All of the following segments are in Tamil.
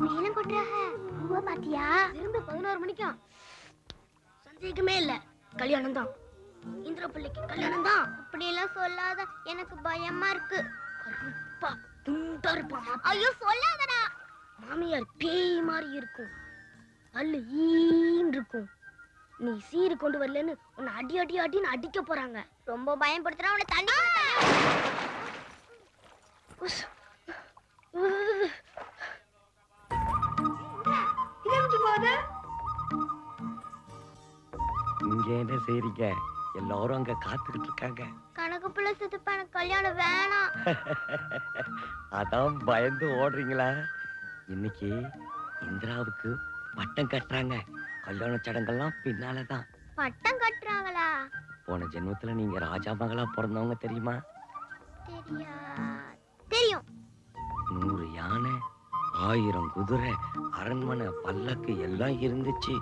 மேலும் கொட்டுறாங்க. பூவ பாத்தியா? திரும்ப 11 மணிக்கும். சந்தேகமே இல்ல, கல்யாணம் தான். இந்திர பிள்ளைக்கு கல்யாணம் தான். அப்படி எல்லாம் சொல்லாத, எனக்கு பயமா இருக்கு. கருப்பா துண்டா இருப்பான். ஐயோ சொல்லாதடா. மாமியார் பேய் மாதிரி இருக்கும், பல்லு ஈன்னு இருக்கும். நீ சீரு கொண்டு வரலன்னு உன்னை அடி அடி அடின்னு அடிக்க போறாங்க. ரொம்ப பயன்படுத்துறா, உன்னை தண்ணி இங்க என்ன செய்றீங்க? எல்லாரும் அங்க காத்துக்கிட்டு இருக்காங்க. கணக்கு பிள்ளை சித்தப்பா, எனக்கு கல்யாணம் வேணாம். அதான் பயந்து ஓடுறீங்களா? இன்னைக்கு இந்திராவுக்கு பட்டம் கட்டுறாங்க. கல்யாண சடங்கெல்லாம் பின்னாலதான். பட்டம் கட்டுறாங்களா? போன ஜென்மத்துல நீங்க ராஜா மகளா பிறந்தவங்க தெரியுமா? தெரியும். 100 யானை, 1000 குதிரை, அரண்மனை, பல்லக்கு எல்லாம் இருந்துச்சு.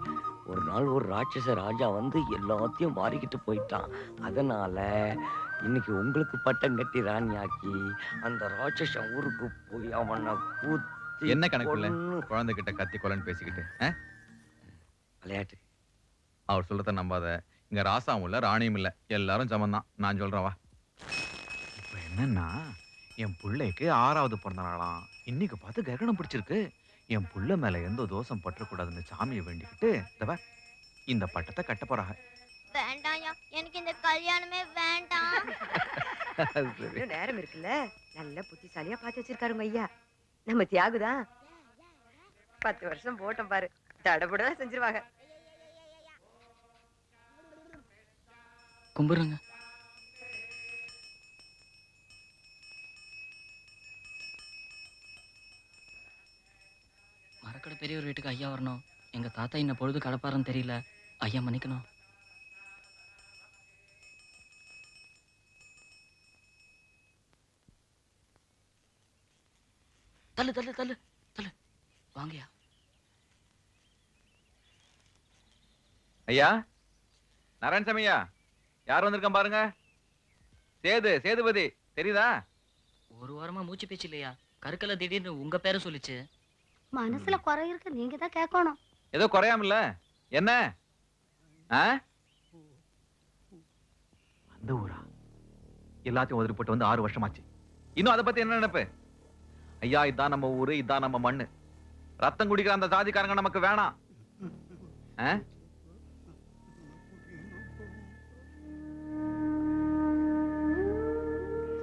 ஒரு நாள் ஒரு ராட்சச ராஜா வந்து எல்லாத்தையும் வாரிக்கிட்டு போயிட்டான். அதனால இன்னைக்கு உங்களுக்கு பட்டம் கட்டி ராணியாக்கி அந்த ராட்சசன் ஊருக்கு போய் அவனை கூத்தி. என்ன கணக்குல குழந்தை கிட்ட கத்தி கொலன்னு பேசிக்கிட்டு விளையாட்டு. அவர் சொல்றத நம்பாத. இங்க ராசாவும் இல்ல, ராணியும் இல்ல, எல்லாரும் சமந்தான். நான் சொல்றேன் வா. இப்ப என்னன்னா, என் பிள்ளைக்கு 6வது பிறந்த நாளாம். இன்னைக்கு பார்த்து கிரகணம் பிடிச்சிருக்கு. என் புள்ள மேல எந்த தோஷம் பற்றக்கூடாதுன்னு சாமியை வேண்டிக்கிட்டு இந்த பட்டத்தை கட்ட போறாங்க. வேண்டாயா, எனக்கு இந்த கல்யாணமே வேண்டாம். நேரம் இருக்குல்ல, நல்ல புத்திசாலியா பார்த்து வச்சிருக்காருங்க ஐயா. நம்ம தியாகுதான் 10 வருஷம் போட்டோம் பாரு, தடபுடா செஞ்சிருவாங்க. கும்பிடுங்க. மரக்கடை பெரியவர் வீட்டுக்கு ஐயா வரணும். எங்க தாத்தா இன்ன பொழுது கடப்பாருன்னு தெரியல. ஐயா மன்னிக்கணும். தள்ளு தள்ளு தள்ளு தள்ளு. வாங்கயா. ஐயா, நாராயணசாமி ஐயா, யார் வந்திருக்கான் பாருங்க. சேதுபதி தெரியுதா? ஒரு வாரமா மூச்சு பேச்சு இல்லையா? கருக்கல திடீர்னு உங்க பேரை சொல்லிச்சு. மனசுல குறை இருக்கு, நீங்க தான் கேட்கணும். ஏதோ குறையாமல என்ன? அந்த ஊரா? எல்லாத்தையும் உதறி போட்டு வந்து 6 வருஷமாச்சு. இன்னும் அதை பத்தி என்ன நினைப்பு? ஐயா, இதான் நம்ம ஊரு, இதான் நம்ம மண்ணு. ரத்தம் குடிக்கிற அந்த சாதிக்காரங்க நமக்கு வேணாம்.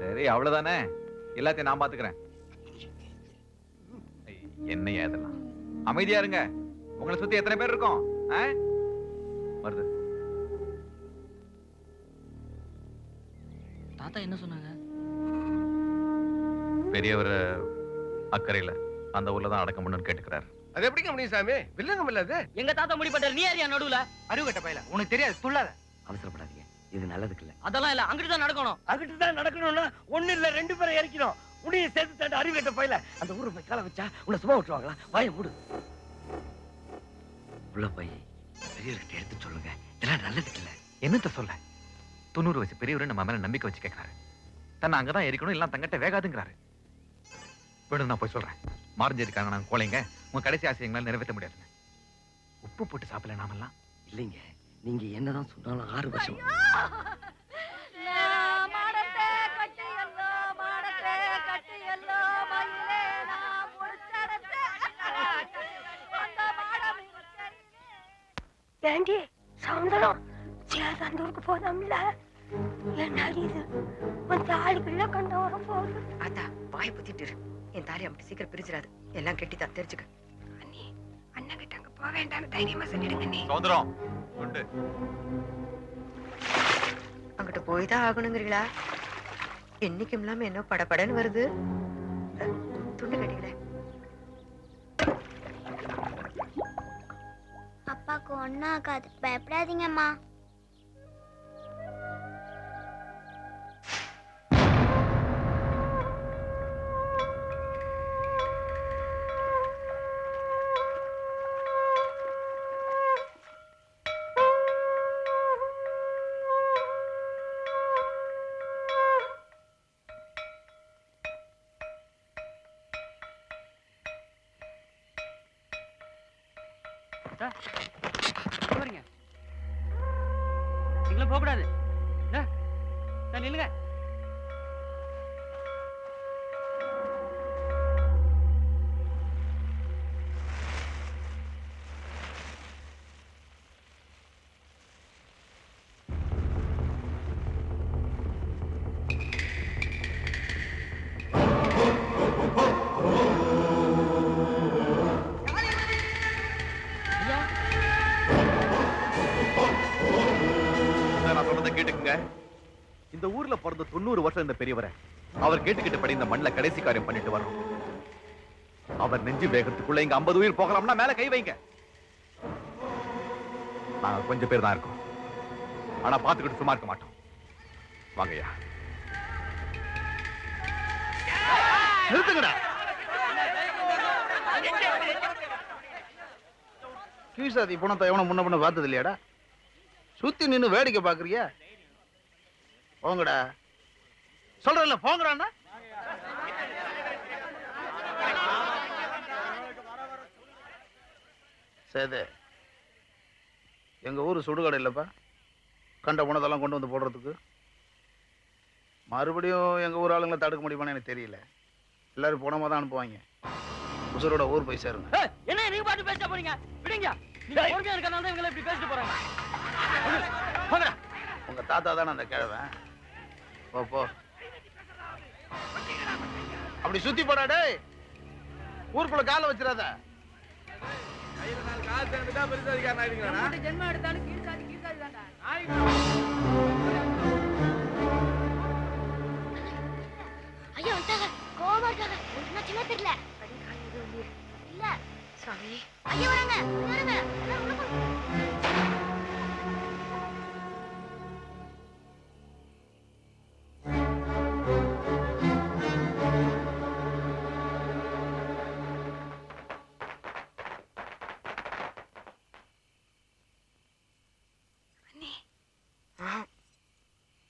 சரி, அவ்வளவுதானே. எல்லாத்தையும் நான் பாத்துக்கிறேன். என்ன ஏதெல்லாம் அமைதியா இருங்க. உங்களை சுத்தி எத்தனை பேர் இருக்கோம்? வருது. தாத்தா என்ன சொன்னாங்க? பெரியவர் அக்கறையில அந்த ஊர்ல தான் அடக்கம் பண்ணணும்னு கேட்டுக்கிறாரு. அது எப்படிங்க முனிசாமி? வில்லங்கம் இல்ல அது. எங்க தாத்தா முடிப்பட்டார், நீ யாரியா நடுவுல? அறிவுகட்ட பையல, உனக்கு தெரியாது, துள்ளாத. அவசரப்படாதீங்க, இது நல்லதுக்கு இல்ல. அதெல்லாம் இல்ல, அங்கிட்டு தான் நடக்கணும். அங்கிட்டு தான் நடக்கணும்னா ஒண்ணு இல்ல, 2 பேரை இறக்கணும். உன்னைய சேர்த்து தட்ட அறிவுகட்ட பையல. அந்த ஊரு போய் கால வச்சா உன்னை சும்மா விட்டுருவாங்களா? வாயை மூடு. உள்ள போய் பெரியவர்கிட்ட எடுத்து சொல்லுங்க, இதெல்லாம் நல்லதுக்கு இல்ல. என்னத்த சொல்ல? 90 வயசு பெரியவர் நம்ம மேல நம்பிக்கை வச்சு கேட்கிறாரு. தன்னை அங்கதான் எரிக்கணும், எல்லாம் தங்கிட்ட வேகாதுங்கிறாரு. வேணும், நான் போய் சொல்றேன். மாறஞ்சிருக்காங்க நாங்க கோழைங்க, உங்க கடைசி ஆசை எங்களால் நிறைவேற்ற முடியாதுங்க. உப்பு போட்டு சாப்பிடல நாமெல்லாம். இல்லைங்க, நீங்க என்னதான் சொன்னாலும் 6 வருஷம். ஏண்டி சவுந்தரம், சேதந்தூருக்கு போதாம்ல? என்ன இது வந்து ஆளுக்குள்ள கண்ட வர போகுது. ஆத்தா, வாய் புத்திட்டு இரு. என் தாலி அப்படி சீக்கிரம் பிரிச்சிடாது. எல்லாம் கெட்டிதான், தெரிஞ்சுக்க. அண்ணி, அண்ணன் கிட்ட அங்க போக வேண்டாம்னு தைரியமா சொல்லிடுங்க. நீ சௌந்தரம் உண்டு. அங்கிட்ட போய் தான் ஆகணுங்கிறீங்களா? என்னைக்கும் இல்லாம என்ன படபடன்னு வருது. துண்டு கட்டிக்கல. அப்பாக்கு ஒன்னும் ஆகாது, பயப்படாதீங்கம்மா. வரீங்க நீங்களும் போக கூடாது நில்லுங்க. நான் சொல்றதை கேட்டுக்குங்க. இந்த ஊர்ல பிறந்த 90 வருஷம் இந்த பெரியவரை அவர் கேட்டுக்கிட்டு படி இந்த மண்ணில் கடைசி காரியம் பண்ணிட்டு வரோம். அவர் நெஞ்சு வேகத்துக்குள்ள இங்க 50 உயிர் போகலாம்னா மேல கை வைங்க. நாங்க கொஞ்சம் பேர் தான் இருக்கோம், ஆனா பாத்துக்கிட்டு சும்மா இருக்க மாட்டோம். வாங்கய்யா. நிறுத்துங்கடா. கீழ்சாதி பணத்தை எவனை முன்ன பண்ண பார்த்தது இல்லையாடா? சுத்தி நின்னு வேடிக்கை பாக்குறியா? போங்கடா. சொல்றல போங்கடா. சேது, எங்க ஊரு சுடுகாடு இல்லப்பா, கண்ட பணத்தெல்லாம் கொண்டு வந்து போடுறதுக்கு. மறுபடியும் எங்க ஊர் ஆளுங்களை தடுக்க முடியுமான்னு எனக்கு தெரியல. எல்லாரும் பணமா தான் அனுப்புவாங்க. உசுரோட ஊர் போய் சேருங்க. என்ன நீங்க பாட்டு பேச போறீங்க? விடுங்க. நீங்க பொறுமையா இருக்கறனால தான் இவங்க இப்படி பேசிட்டு போறாங்க. போங்கடா. உங்க தாத்தா தானே அந்த கிழவன். போ போ. அப்படி சுத்தி போடா டேய். ஊருக்குள்ள காலை வச்சிராத. ஜென்மம் எடுத்தாலும் கீழ்சாதி தான்டா. ஐயா வந்துட்டாங்க. கோவமா இருக்காங்க. என்ன சின்ன தெரியல. இல்ல சாமி, ஐயா வராங்க. வராங்க. எல்லாம் உள்ள போங்க.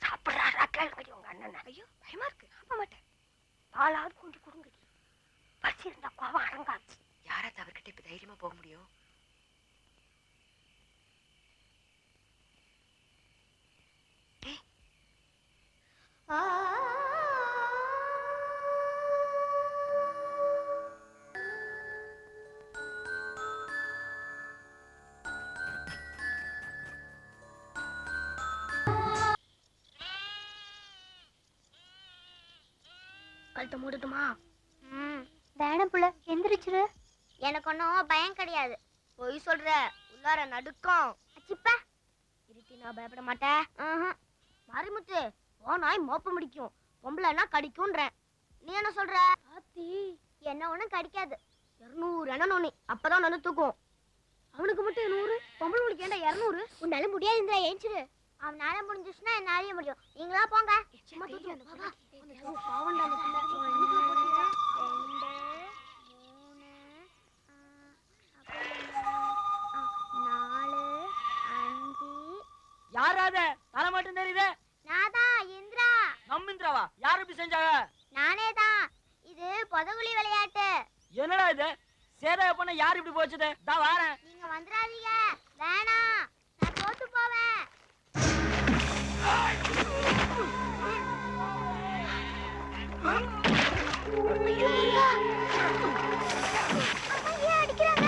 சாப்பிடுறாரா கேள்வி உங்க அண்ணன். ஐயோ பயமா இருக்கு. சாப்பிட மாட்டேன். பாலாவது கொஞ்சம் கொடுங்க. பசி இருந்தா கோவம் அடங்காது. யாராவது அவர்கிட்ட இப்ப தைரியமா போக முடியும்? கழுத்தை மூடட்டுமா? வேணாம் புள்ள, எந்திரிச்சிரு. எனக்கு ஒன்றும் பயம் கிடையாது. பொய் சொல்ற, உள்ளார நடுக்கம். அச்சிப்பா, இருட்டி நான் பயப்பட மாட்டேன். மாரிமுத்து, ஓ நாய் மோப்ப முடிக்கும், பொம்பளைன்னா கடிக்கும்ன்றேன். நீ என்ன சொல்ற? ஆத்தி, என்ன ஒண்ணும் கடிக்காது. 200 எண்ணெய் நோனி, அப்பதான் நான் தூக்கும். அவனுக்கு மட்டும் 100, பொம்பளை முடிக்க ஏண்டா 200? உன்னால முடியாது இந்திரா, ஏஞ்சிரு. அவனால முடிஞ்சிச்சுன்னா என்னாலே முடியும். நீங்களா போங்க. சும்மா தூக்கு. பாவண்டா அந்த பிள்ளை. 4, 5. யாராத தலை மட்டும் தெரியுது? நாதான் இந்திரா. நம்ம இந்திராவா? யார் இப்படி செஞ்சாங்க? நானே தான். இது பொதகுலி விளையாட்டு. என்னடா இது? சேதா பண்ண யார் இப்படி போச்சுது? தான் வாரேன். நீங்க வந்துடாதீங்க. வேணாம், நான் தோத்து போவேன். ஐயோ, அம்மா ஏன் அடிக்கிறாங்க?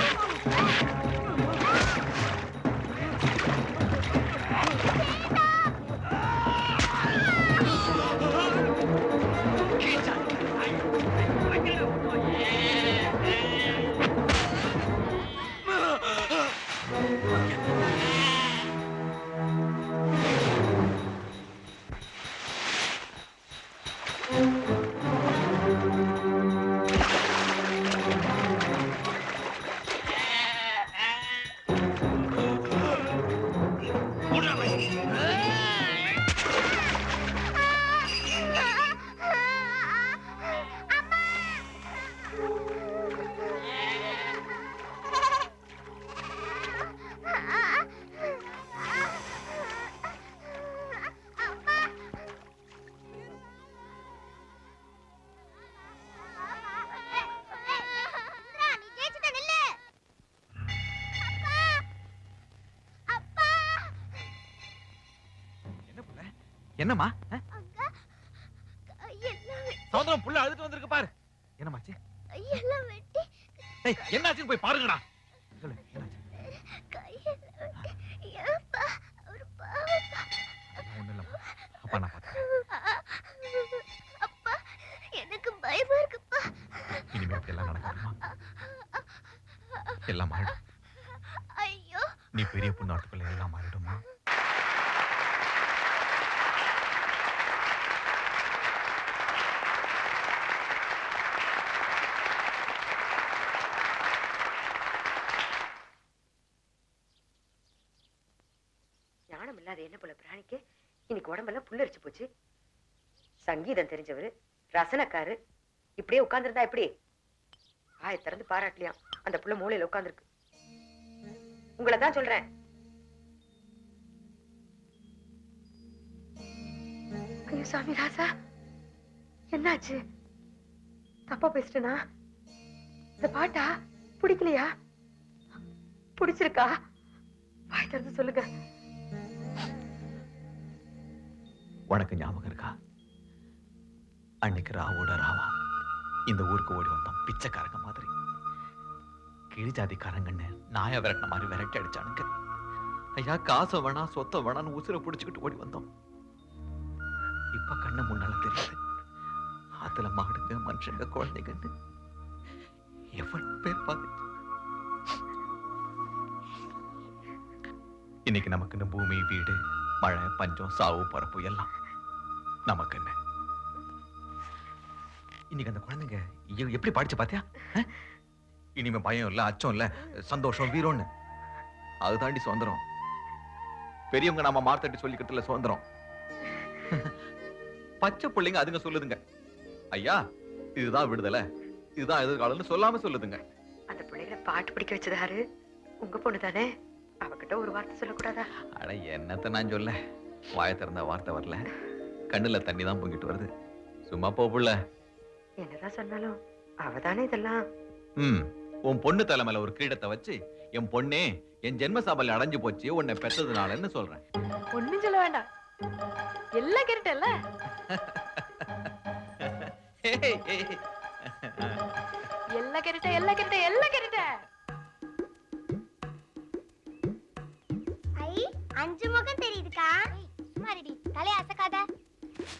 என்னம்மா கையெல்லாம் சௌந்தரம் புள்ள அழுதுட்டு வந்திருக்கு பாரு. என்னமாச்சு? கையெல்லாம் வெட்டி ஏய் என்னாச்சுன்னு போய் பாருங்கடா. சொல்லு என்னாச்சு? கையெல்லாம் வெட்டி ஏப்பா ஒரு பாவப்பா. ஒண்ணும் இல்லம்மா. அப்பா நான் பாத்துக்கிறேன். அப்பா எனக்கு பயமா இருக்குப்பா. இனிமே இப்படி எல்லாம் நடக்காதுமா. எல்லாம் மாறிடும். ஐயோ நீ பெரிய பொண்ணாட்டுக்குள்ள எல்லாம் மாறிடுமா. ஞானம் இல்லாத என்ன போல பிராணிக்கு இன்னைக்கு உடம்பெல்லாம் புல்லரிச்சு போச்சு. சங்கீதம் தெரிஞ்சவரு, ரசனக்காரு, இப்படியே உட்கார்ந்துருந்தா எப்படி? ஆய திறந்து பாராட்டலையாம், அந்த புள்ள மூலையில உட்கார்ந்துருக்கு. உங்களை தான் சொல்றேன். ஐயோ சாமி ராசா, என்னாச்சு? தப்பா பேசிட்டேனா? இந்த பாட்டா பிடிக்கலையா? பிடிச்சிருக்கா? வாய் திறந்து சொல்லுங்க. உனக்கு ஞாபகம் இருக்கா? அன்னைக்கு ராவோட ராவா இந்த ஊருக்கு ஓடி வந்தோம். பிச்சைக்காரங்க மாதிரி, கீழ் ஜாதிக்காரங்கன்னு நாய விரட்டின மாதிரி விரட்டி அடிச்சானுங்க. ஐயா காசை வேணா சொத்தை வேணான்னு உசுரை பிடிச்சுக்கிட்டு ஓடி வந்தோம். இப்ப கண்ணு முன்னால தெரியுது, ஆத்துல மாடுங்க, மனுஷங்க, குழந்தைங்கன்னு எவ்வளவு பேர் பார்த்து. இன்னைக்கு நமக்குன்னு பூமி, வீடு, மழை, பஞ்சம், சாவு, பரப்பு எல்லாம் நமக்கு என்ன. இன்னைக்கு அந்த குழந்தைங்க எப்படி படிச்சு பாத்தியா? இனிமே பயம் இல்ல, அச்சம் இல்ல, சந்தோஷம், வீரம்னு. அது தாண்டி சுதந்திரம். பெரியவங்க நாம மார்த்தட்டி சொல்லிக்கிட்டுல சுதந்திரம். பச்சை பிள்ளைங்க அதுங்க சொல்லுதுங்க, ஐயா இதுதான் விடுதலை, இதுதான் எதிர்காலம்னு சொல்லாம சொல்லுதுங்க. அந்த பிள்ளைகளை பாட்டு படிக்க வச்சதாரு உங்க பொண்ணு தானே? அவகிட்ட ஒரு வார்த்தை சொல்லக்கூடாதா? அட என்னத்த நான் சொல்ல, வாய திறந்த வார்த்தை வரல, கண்ணுல தண்ணி தான் பொங்கிட்டு வருது. சும்மா போப்புள்ள. என்னதான் சொன்னாலும் அவதானே இதெல்லாம். உன் பொண்ணு தலைமையில ஒரு கிரீடத்தை வச்சு, என் பொண்ணே என் ஜென்ம சாபல்யம் அடைஞ்சு போச்சு உன்னை பெற்றதுனாலன்னு சொல்றேன். ஒண்ணும் சொல்ல வேண்டாம், எல்லாம் கேட்டல்ல. எல்லாம் கேட்ட எல்லாம் கேட்ட எல்லாம் கேட்ட. ஐ அஞ்சு முகம் தெரியுதுக்கா. சுமாரிடி தலைய அசக்காத.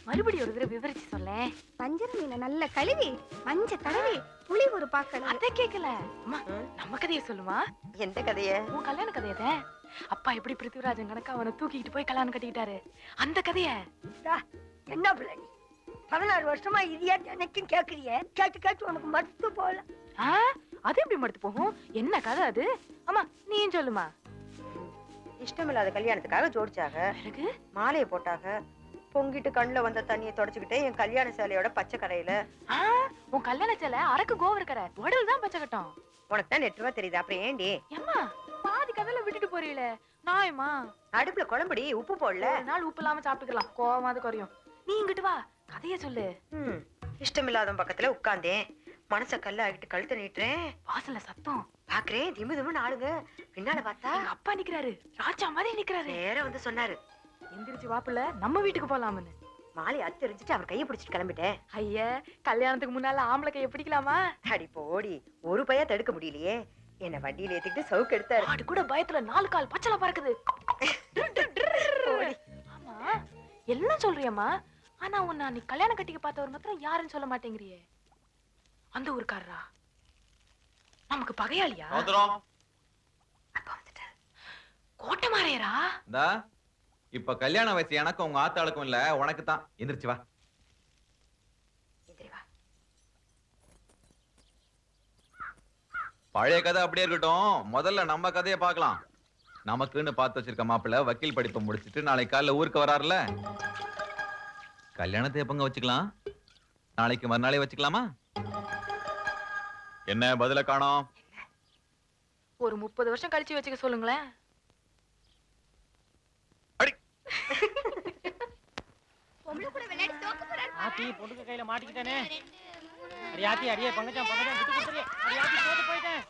மறுபடியும் ஒரு தடவை விவரிச்சு சொல்ல. வஞ்சர மீனை நல்ல கழுவி மஞ்ச தடவி புளி ஒரு பாக்கணும். அத கேக்கல அம்மா, நம்ம கதையை சொல்லுமா. எந்த கதைய? உன் கல்யாண கதையத. அப்பா எப்படி பிருத்திவிராஜன் கணக்கா அவனை தூக்கிட்டு போய் கல்யாணம் கட்டிக்கிட்டாரு, அந்த கதைய. என்ன பிள்ளை நீ 16 வருஷமா இதையா எனக்கும் கேக்குறிய? கேட்டு கேட்டு உனக்கு மறுத்து போல. அது எப்படி மடுத்து போகும்? என்ன கதை அது? அம்மா நீயும் சொல்லுமா. இஷ்டமில்லாத கல்யாணத்துக்காக ஜோடிச்சாக, எனக்கு மாலையை போட்டாக, பொங்கிட்டு கண்ணுல வந்த தண்ணியை தொடச்சுக்கிட்டே என் கல்யாண சேலையோட பச்சை கரையில. உன் கல்யாண சேலை அரக்கு கோவம் இருக்கிற உடல் தான் பச்சை கட்டும். உனக்கு தான் நெட்டுவா தெரியுது, அப்புறம் ஏண்டி ஏம்மா பாதி கதையில விட்டுட்டு போறீல? நாயமா அடுப்புல குழம்புடி, உப்பு போடல. ஒரு நாள் உப்பு இல்லாம சாப்பிட்டுக்கலாம், கோவமாவது குறையும். நீ இங்கிட்டு வா, கதைய சொல்லு. இஷ்டமில்லாத பக்கத்துல உட்கார்ந்தேன், மனச கல்ல ஆகிட்டு கழுத்தை நீட்டுறேன். வாசல்ல சத்தம் பாக்குறேன், திமு திமுன்னு ஆளுங்க. பின்னால பார்த்தா எங்க அப்பா நிக்கிறாரு, ராஜா மாதிரி நிக்கிறாரு. நேரா வந்து சொன்னாரு, எந்திரிச்சு வாப்புல நம்ம வீட்டுக்கு போலாம்னு. மாலை அத்து எரிஞ்சிட்டு அவர் கையை பிடிச்சிட்டு கிளம்பிட்டேன். ஐய, கல்யாணத்துக்கு முன்னால ஆம்பளை கையை பிடிக்கலாமா? அடி போடி, ஒரு பைய தடுக்க முடியலையே. என்ன வண்டியில ஏத்திக்கிட்டு சவுக்கு எடுத்தாரு. ஆடு கூட பயத்துல 4 கால் பச்சளை பறக்குது. ஆமா எல்லாம் சொல்றியம்மா, ஆனா உன்னை நீ கல்யாணம் கட்டிக்க பார்த்தவர் மாத்திரம் யாருன்னு சொல்ல மாட்டேங்கிறியே. அந்த ஊருக்காரரா? நமக்கு பகையாளியா? அப்ப வந்துட்டு கோட்டை மாறையரா? இப்ப கல்யாண வயசு எனக்கும் உங்க ஆத்தாளுக்கும் இல்ல, உனக்கு தான். எந்திரிச்சு வா. பழைய கதை அப்படியே இருக்கட்டும், முதல்ல நம்ம கதையை பார்க்கலாம். நமக்குன்னு பார்த்து வச்சிருக்க மாப்பிள்ள வக்கீல் படிப்பை முடிச்சிட்டு நாளைக்கு காலைல ஊருக்கு வராருல, கல்யாணத்தை எப்பங்க வச்சுக்கலாம்? நாளைக்கு மறுநாளே வச்சுக்கலாமா? என்ன பதில காணோம்? ஒரு 30 வருஷம் கழிச்சு வச்சுக்க சொல்லுங்களேன். பொம்பளை கூட விளையாடி தோக்க போறாரு. ஆத்தி பொண்ணுக்கு கையில மாட்டிக்கிட்டானே. அடி ஆத்தி, அடியே பங்கஜம் விட்டு கொடுத்துறியே. அடி ஆத்தி தோத்து போயிட்டேன்.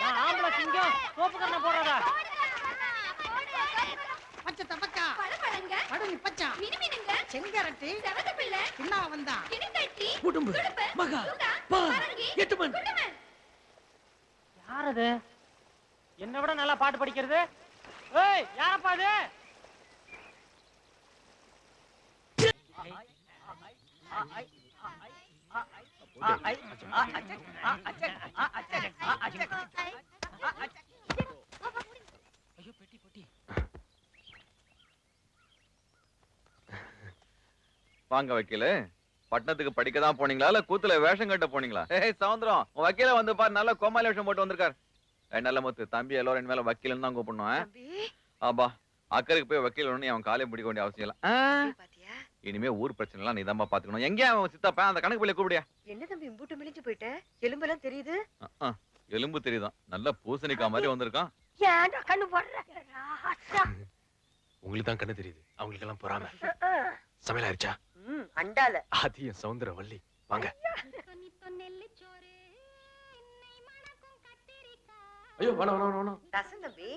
நான் ஆம்பளை சிங்கம், சோப்பு கண்ணை போடுறதா. பச்சை தப்பக்கா, ஆரணி பச்சான் செங்கரட்டு பின்னா வந்தான் குடும்பு மகா பா எட்டுமன். யார் அது? என்னை விட நல்லா பாட்டு படிக்கிறது. ஏய், யாரப்பா அது? ஐயோ பெட்டி பெட்டி. வாங்க வக்கீல, பட்டணத்துக்கு படிக்க தான் போனீங்களா இல்ல கூத்துல வேஷம் கட்ட போனீங்களா? ஏய் சவுந்தரம், உன் வக்கீல வந்து பாரு, நல்ல கோமாளி வேஷம் போட்டு வந்திருக்காரு. நல்ல முத்து தம்பி, எல்லாரும் மேல வக்கீலன்னு தான் கூப்பிடணும். தம்பி ஆபா, அக்கறைக்கு போய் வக்கீல் ஒண்ணு அவன் காலையை பிடிக்க வேண்டிய அவசியம் இல்ல. பாத்தியா இனிமே ஊர் பிரச்சனை எல்லாம் நீ தான் பாத்துக்கணும். எங்க அவன் சித்தப்பா அந்த கணக்கு பிள்ளை கூப்பிடியா? என்ன தம்பி இம்பூட்டு மெலிஞ்சு போயிட்ட? எலும்பெல்லாம் தெரியுது. எலும்பு தெரியுதான், நல்ல பூசணிக்கா மாதிரி வந்திருக்கான். ஏன்டா கண்ணு போடுற ராசா. உங்களுக்கு தான் கண்ணு தெரியுது, அவங்களுக்கு எல்லாம் பொறாம. சமையல் ஆயிடுச்சா? அண்டால ஆதி என் சௌந்தர வள்ளி, வாங்க. ஐயோ வேணாம் வேணாம் வேணாம். ரசம் தம்பி.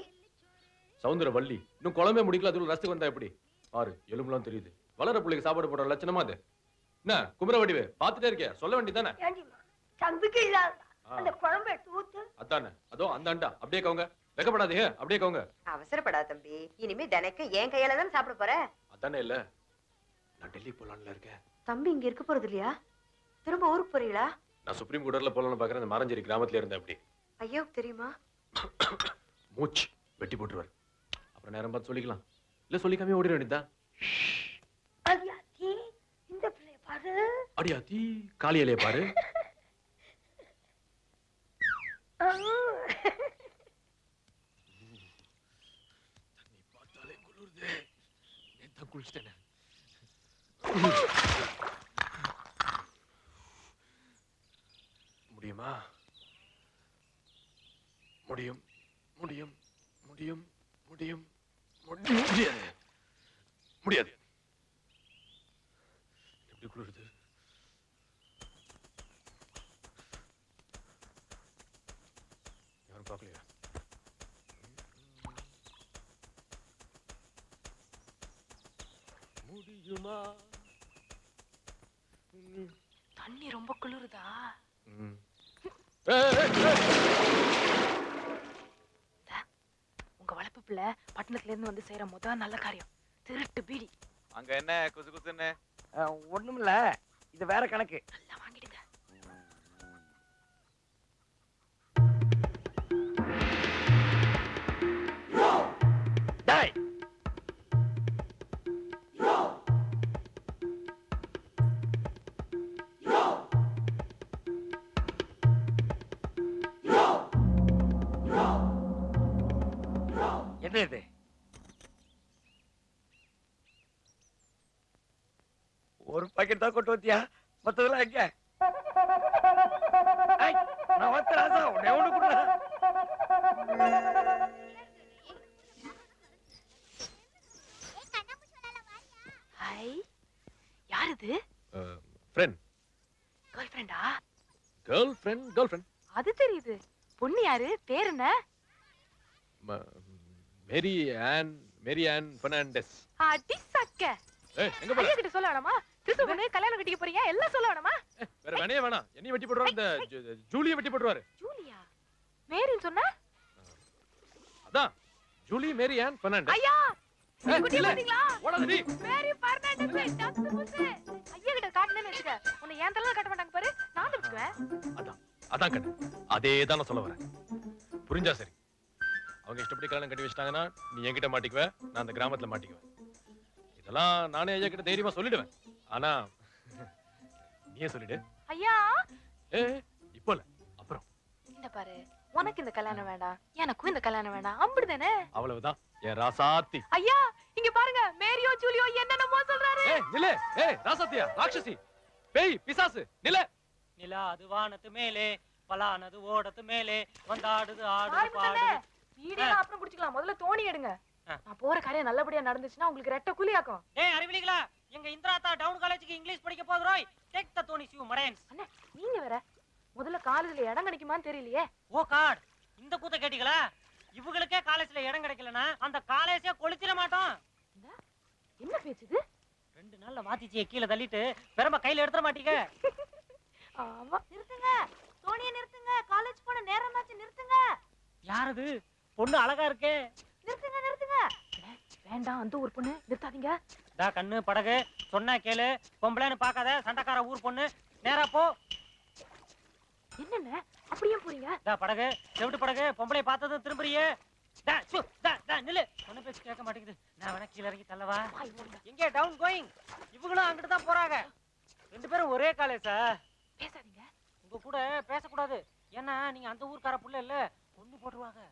சௌந்தர வள்ளி இன்னும் குழம்பே முடிக்கல, அதுல ரசத்துக்கு வந்தா எப்படி? பாரு எலும்புலாம் தெரியுது. வளர பிள்ளைக்கு சாப்பாடு போடுற லட்சணமா அது? என்ன குமர வடிவே பாத்துட்டே இருக்கியா? சொல்ல வேண்டியதானே? ஏண்டிமா தம்பிக்கு இல்லாத அந்த குழம்பு எடுத்து ஊத்து. அதானே, அதோ அந்த அண்டா அப்படியே கவுங்க. வெக்கப்படாதீங்க, அப்படியே கவுங்க. அவசரப்படாத தம்பி, இனிமே தினைக்கும் என் கையால தான் சாப்பிட போற. அதானே இல்ல, நான் டெல்லி போலான்ல இருக்கேன். தம்பி இங்க இருக்க போறது இல்லையா? திரும்ப ஊருக்கு போறீங்களா? நான் சுப்ரீம் கோர்ட்ல போலான்னு பாக்குறேன். இந்த மாரஞ்சேரி கிராமத்துல இருந்தேன். அப்படி ஐயாவுக்கு தெரியுமா? மூச்சு வெட்டி போட்டுருவாரு. அப்புறம் நேரம் பார்த்து சொல்லிக்கலாம். இல்ல சொல்லிக்காம ஓடிட வேண்டியதுதான். அடியாத்தி இந்த பிள்ளைய பாரு. அடியாத்தி காளியலைய பாரு. தண்ணி பார்த்தாலே குளிருதே. நேத்தான் குளிச்சிட்டேன். முடியுமா? முடியும் முடியும் முடியும் முடியும் முடியாது முடியாது. எப்படி குளிருது? யாரும் பார்க்கலையா? முடியுமா? தண்ணி ரொம்ப குளிருதா? உங்க வளர்ப்பு பிள்ளை பட்டணத்துல இருந்து வந்து செய்யற முதல் நல்ல காரியம் திருட்டு பீடி. அங்க என்ன குசு குசுன்னு? ஒண்ணுமில்ல, இது வேற கணக்கு. நல்லா வாங்கிடுங்க. டேய், என்ன இது? ஒரு பாக்கெட் தான் கொண்டு வந்தியா? மத்ததெல்லாம் எங்க? ஏய், நான் வந்து ராசா உன்னை ஒண்ணு கொடுறா. ஹை, யார் இது? ஃப்ரெண்ட். கேர்ள் ஃப்ரெண்டா? Girl friend. அது தெரியுது. பொண்ணு யாரு? பேர் என்ன? மேரி ஆன் பெர்னாண்டஸ். அடி சக்க. ஏய் எங்க போற? ஐயா கிட்ட சொல்ல வேணாமா? கிறிஸ்து பொண்ணு கல்யாணம் கட்டிக்க போறீங்க, எல்லாம் சொல்ல வேணாமா? வேற வேணையே வேணாம். என்னைய வெட்டி போடுவாரு, இந்த ஜூலியை வெட்டி போடுவாரு. ஜூலியா? மேரின்னு சொன்ன? அதான் ஜூலி மேரி ஆன் பெர்னாண்டஸ். ஐயா ஏய், குட்டி இல்ல. பாத்தீங்களா? ஓடாத நீ. மேரி பெர்னாண்டஸ் டக்கு புசு. ஐயா கிட்ட காட்டுனேன்னு வெச்சுக்க. உன்னை ஏன் தலையில கட்ட மாட்டாங்க பாரு. நான் தப்பிச்சுக்குவேன். அதான் கண்ணு. அதே தான் நான் சொல்ல வரேன். புரிஞ்சா சரி. அவங்க இஷ்டப்படி கல்யாணம் கட்டி வச்சிட்டாங்கன்னா நீ என்கிட்ட மாட்டிக்குவ, நான் அந்த கிராமத்துல மாட்டிக்குவேன். இதெல்லாம் நானே ஐயா கிட்ட தைரியமா சொல்லிடுவேன். ஆனா நீயே சொல்லிடு. ஐயா இப்போ இல்ல, அப்புறம். இந்த பாரு, உனக்கு இந்த கல்யாணம் வேண்டாம், எனக்கும் இந்த கல்யாணம் வேண்டாம், அப்படிதானே? அவ்வளவுதான் என் ராசாத்தி. ஐயா இங்க பாருங்க, மேரியோ ஜூலியோ என்னென்னமோ சொல்றாரு. நில. ராசாத்தியா, ராட்சசி, பேய், பிசாசு, நில. நிலா அது வானத்து மேலே, பலானது ஓடத்து மேலே, வந்தாடுது ஆடுது பாடுது. வீடியோ அப்புறம் குடிச்சுக்கலாம், முதல்ல தோணி எடுங்க. நான் போற காரியம் நல்லபடியா நடந்துச்சுன்னா உங்களுக்கு ரெட்ட கூலியாக்கும். ஏய் அறிவிலிகளா, எங்க இந்திராத்தா டவுன் காலேஜுக்கு இங்கிலீஷ் படிக்க போறோய். Take the tony you marines. அண்ணா நீங்க வேற, முதல்ல காலேஜ்ல இடம் கிடைக்குமான்னு தெரியலையே. ஓ காட், இந்த கூத்த கேட்டிங்களா? இவங்களுக்கே காலேஜ்ல இடம் கிடைக்கலனா அந்த காலேஜே கொளுத்திர மாட்டோம். என்ன பேச்சுது? 2 நாள்ல மாத்திச்சியை கீழே தள்ளிட்டு பெருமை கையில எடுத்துற மாட்டீங்க. ஆமா. நிறுத்துங்க, தோணியை நிறுத்துங்க. காலேஜ் போன நேரமாச்சு, நிறுத்துங்க. யாரது? பொண்ணு அழகா இருக்கே. நிறுத்துங்க நிறுத்துங்க. வேண்டாம், அந்த ஊர் பொண்ணு நிறுத்தாதீங்க. டா கண்ணு படகு சொன்னா கேளு. பொம்பளைன்னு பார்க்காத, சண்டைக்கார ஊர் பொண்ணு. நேரா போ. என்னென்ன அப்படியே போறீங்க? டா படகு, செவிட்டு படகு, பொம்பளை பார்த்ததும் திரும்புறியே. டா சு டா டா நில்லு. சொன்ன பேச்சு கேட்க மாட்டேங்குது. நான் வேணா கீழ இறங்கி தள்ளவா? எங்க டவுன் கோயிங்? இவங்களும் அங்கிட்டு தான் போறாங்க. 2 பேரும் ஒரே காலேஜா? பேசாதீங்க. உங்க கூட பேசக்கூடாது. ஏன்னா நீங்க அந்த ஊர்க்கார புள்ள இல்ல, கொண்டு போட்டுருவாங்க.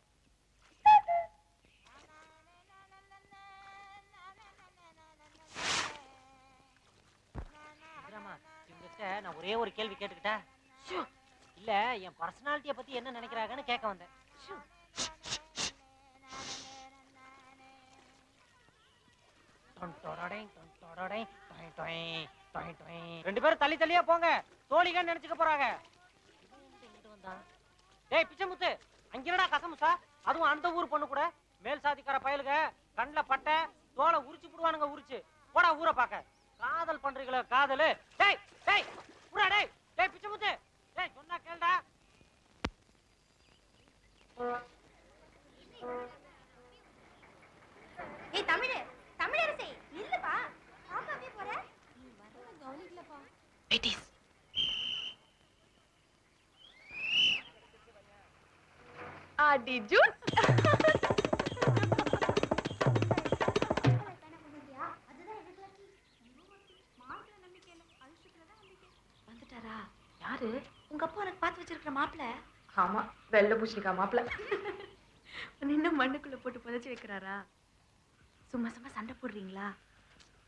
இவங்கிட்ட நான் ஒரே ஒரு கேள்வி கேட்டுக்கிட்டா? இல்ல, என் பர்சனாலிட்டியை பத்தி என்ன நினைக்கிறாங்கன்னு கேட்க வந்தேன். 2 பேரும் தள்ளி தள்ளியா போங்க. தோழிகன்னு நினைச்சுக்க போறாங்க. டேய் பிச்சைமுத்து, அங்கடா கசமுசா? அதுவும் அந்த ஊர் பொண்ணு கூட. மேல் சாதிக்கார பயலுக கண்ணுல பட்டை தோலை உரிச்சு போடுவானுங்க. உரிச்சு போடா ஊரை பாக்க. காதல் பண்றீங்களா காதல்? டேய் டேய் புறா. டேய் டேய் பிச்சைமுத்து, டேய் சொன்னா கேளுடா. ஏய் தமிழே, தமிழரசி நில்லுப்பா. பாப்பாவே போற? நீ வரல கவனிக்கலப்பா. வெயிட்டிஸ். ஆடி ஜூன். வந்துட்டாரா? யாரு? உங்க அப்பா உனக்கு பார்த்து வச்சிருக்கிற மாப்பிள்ள. ஆமா, வெள்ளை பூசணிக்கா மாப்பிள்ள. இன்னும் மண்ணுக்குள்ள போட்டு புதைச்சு வைக்கிறாரா? சும்மா சும்மா சண்டை போடுறீங்களா?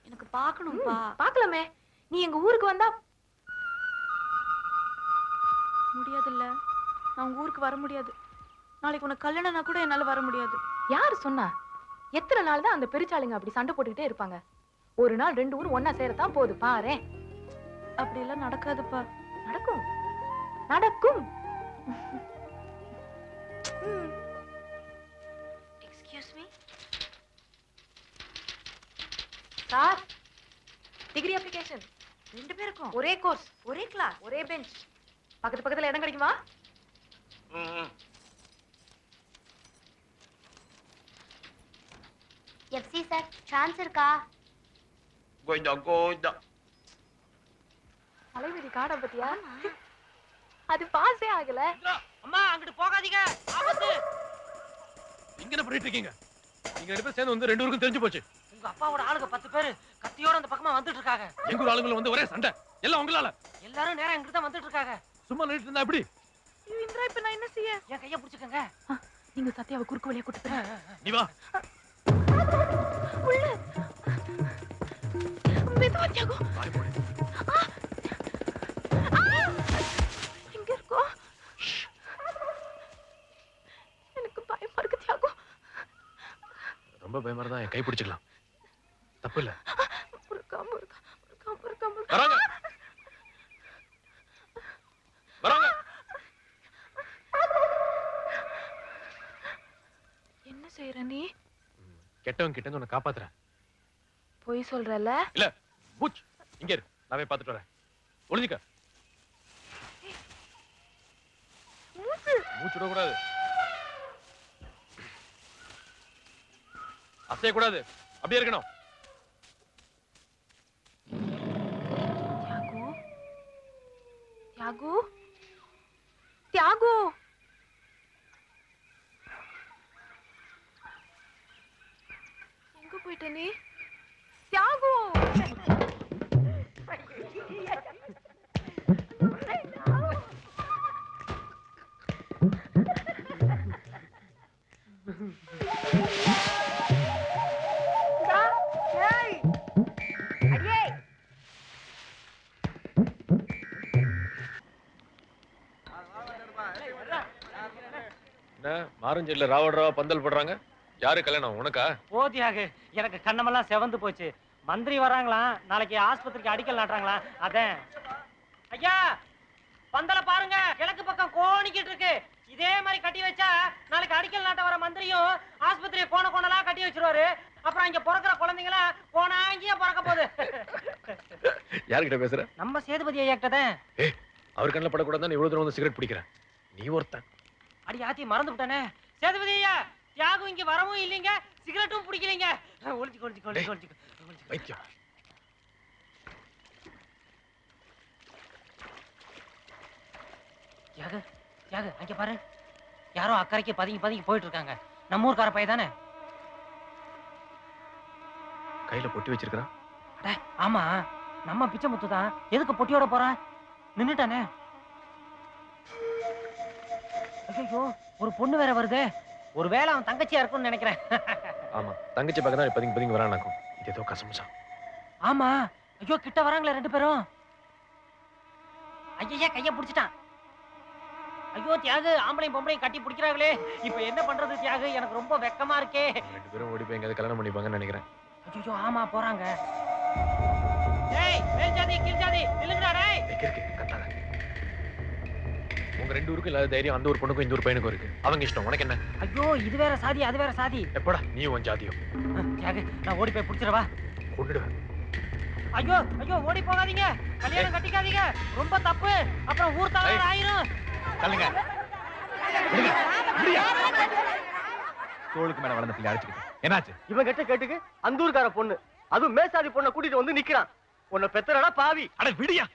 எனக்கு பார்க்கணும்பா. பார்க்கலாமே. நீ எங்க ஊருக்கு வந்தா முடியாதுல்ல. நான் உங்க ஊருக்கு வர முடியாது. நாளைக்கு உனக்கு கல்யாணம்னா கூட என்னால வர முடியாது. யாரு சொன்னா? எத்தனை நாள் தான் அந்த பெருச்சாளுங்க அப்படி சண்டை போட்டுக்கிட்டே இருப்பாங்க? ஒரு நாள் 2 ஊர் ஒன்னா சேரத்தான் போகுது பாரு. அப்படி எல்லாம் நடக்காதுப்பா. நடக்கும் நடக்கும். Excuse me sir, degree application. 2 பேருக்கும் ஒரே கோர்ஸ், ஒரே கிளாஸ், ஒரே பெஞ்ச். பக்கத்து பக்கத்துல இடம் கிடைக்குமா? எஃப்சி சார், சான்ஸ் இருக்கா? தலைவிதி காட பத்தியா? அது பாஸே ஆகல. அம்மா அங்கிட்டு போகாதீங்க, ஆபத்து. இங்க என்ன பண்ணிட்டு இருக்கீங்க? நீங்க 2 பேரும் சேர்ந்து வந்து 2 ஊருக்கும் தெரிஞ்சு போச்சு. உங்க அப்பாவோட ஆளுங்க 10 பேரு கத்தியோட அந்த பக்கமா வந்துட்டு இருக்காங்க. எங்க ஊர் ஆளுங்களும் வந்து ஒரே சண்டை. எல்லாம் உங்களால. எல்லாரும் நேரா இங்கிட்டு தான் வந்துட்டு இருக்காங்க. சும்மா நின்னுட்டு இருந்தா எப்படி? இந்திரா, இப்ப நான் என்ன செய்ய? என் கைய பிடிச்சுக்கங்க. நீங்க சத்யாவை குறுக்கு வழியா கூட்டு போங்க. நீ வா. உள்ள மெதுவா தியாகு. எங்க இருக்கோ? எனக்கு பயமா இருக்கு தியாகு. ரொம்ப பயமா இருந்தா என் கை பிடிச்சுக்கலாம். தப்பு இல்ல. முருகா முருகா முருகா முருகா முருகா. வராங்க வராங்க. என்ன செய்யற நீ? கெட்டவங்க கிட்ட இருந்து உன்னை காப்பாத்துறேன். போய் சொல்றல? இல்ல, மூச் இங்க இரு. நான் போய் பார்த்துட்டு வரேன். ஒளிஞ்சுக்க. மூச்சு விட கூடாது. அசைய கூடாது. அப்படியே இருக்கணும். தியாகு, தியாகு, எங்க போயிட்ட நீ? தியாகு, என்ன மாரஞ்சேரியில ராவடரா பந்தல் போடுறாங்க? யாரு கல்யாணம்? உனக்கா? போதியாக எனக்கு கண்ணமெல்லாம் செவந்து போச்சு. மந்திரி வராங்களாம், நாளைக்கு ஆஸ்பத்திரிக்கு அடிக்கல் நாட்டுறாங்களா. அதான். ஐயா பந்தல பாருங்க, கிழக்கு பக்கம் கோணிக்கிட்டு இருக்கு. இதே மாதிரி கட்டி வச்சா நாளைக்கு அடிக்கல் நாட்ட வர மந்திரியும் ஆஸ்பத்திரியை கோண கோணலா கட்டி வச்சிருவாரு. அப்புறம் இங்க பிறக்கிற குழந்தைங்கள கோணாங்கிய யார்கிட்ட பேசுற? நம்ம சேதுபதி ஐயா கிட்ட தான். அவர் கண்ணில் படக்கூடாது இவ்வளவு தூரம் வந்து சிகரெட் பிடிக்கிறேன். நீ ஒருத்தன். அடி ஆத்தி மறந்து விட்டானே. சேதுபதி ஐயா, தியாகம் இங்க வரவும் இல்லைங்க, சிகரெட்டும் பிடிக்கலைங்க. ஒளிச்சு. வைத்தியம். தியாக அங்க பாரு, யாரோ அக்கறைக்கு பதுங்கி போயிட்டு இருக்காங்க. நம்ம ஊர்க்கார பைய தானே? கையில பொட்டி வச்சிருக்கான். ஆமா, நம்ம பிச்சை முத்து தான். எதுக்கு பொட்டியோட போறான்? நின்னுட்டானே. ஐயோ, ஒரு பொண்ணு வேற வருதே. ஒருவேளை அவன் தங்கச்சியா இருக்கும்னு நினைக்கிறேன். ஆமா, தங்கச்சி பக்கம் தான் பதுங்கி வரானாக்கும். இது ஏதோ கசமுசா. ஆமா, ஐயோ கிட்ட வராங்களே ரெண்டு பேரும். ஐயா கைய புடிச்சிட்டான். ஐயோ தியாகு, ஆம்பளையும் பொம்பளையும் கட்டி பிடிக்கிறாங்களே, இப்ப என்ன பண்றது தியாகு? எனக்கு ரொம்ப வெக்கமா இருக்கே. ரெண்டு பேரும் ஓடி போய் எங்கேயாவது கல்யாணம் பண்ணிப்பாங்கன்னு நினைக்கிறேன். ஐயோ ஆமா, போறாங்க. ஏய், மேல் ஜாதி கீழ் ஜாதி நில்லுங்கடா டேய். இருக்கு கத்தாத. உங்க ரெண்டு ஊருக்கும் இல்லாத தைரியம் அந்த ஒரு பொண்ணுக்கும் இந்த ஒரு பையனுக்கும் இருக்கு. அவங்க இஷ்டம், உனக்கு என்ன? ஐயோ இது வேற சாதி அது வேற சாதி. எப்படா நீ உன் ஜாதியும்? தியாகு, நான் ஓடி போய் பிடிச்சிடவா? கொண்டுடுவேன். ஐயோ ஓடி போகாதீங்க, கல்யாணம் கட்டிக்காதீங்க, ரொம்ப தப்பு. அப்புறம் ஊர் தலைவர் ஆயிரும். தள்ளுங்க. தோளுக்கு மேல வளர்ந்த பிள்ளை அடிச்சுக்கிட்டு என்னாச்சு? இவன் கிட்ட கேட்டுக்கு அந்த ஊர்க்கார பொண்ணு, அதுவும் மேசாதி பொண்ணை கூட்டிட்டு வந்து நிக்கிறான். உன்னை பெத்தரடா பாவி. அட விடியா,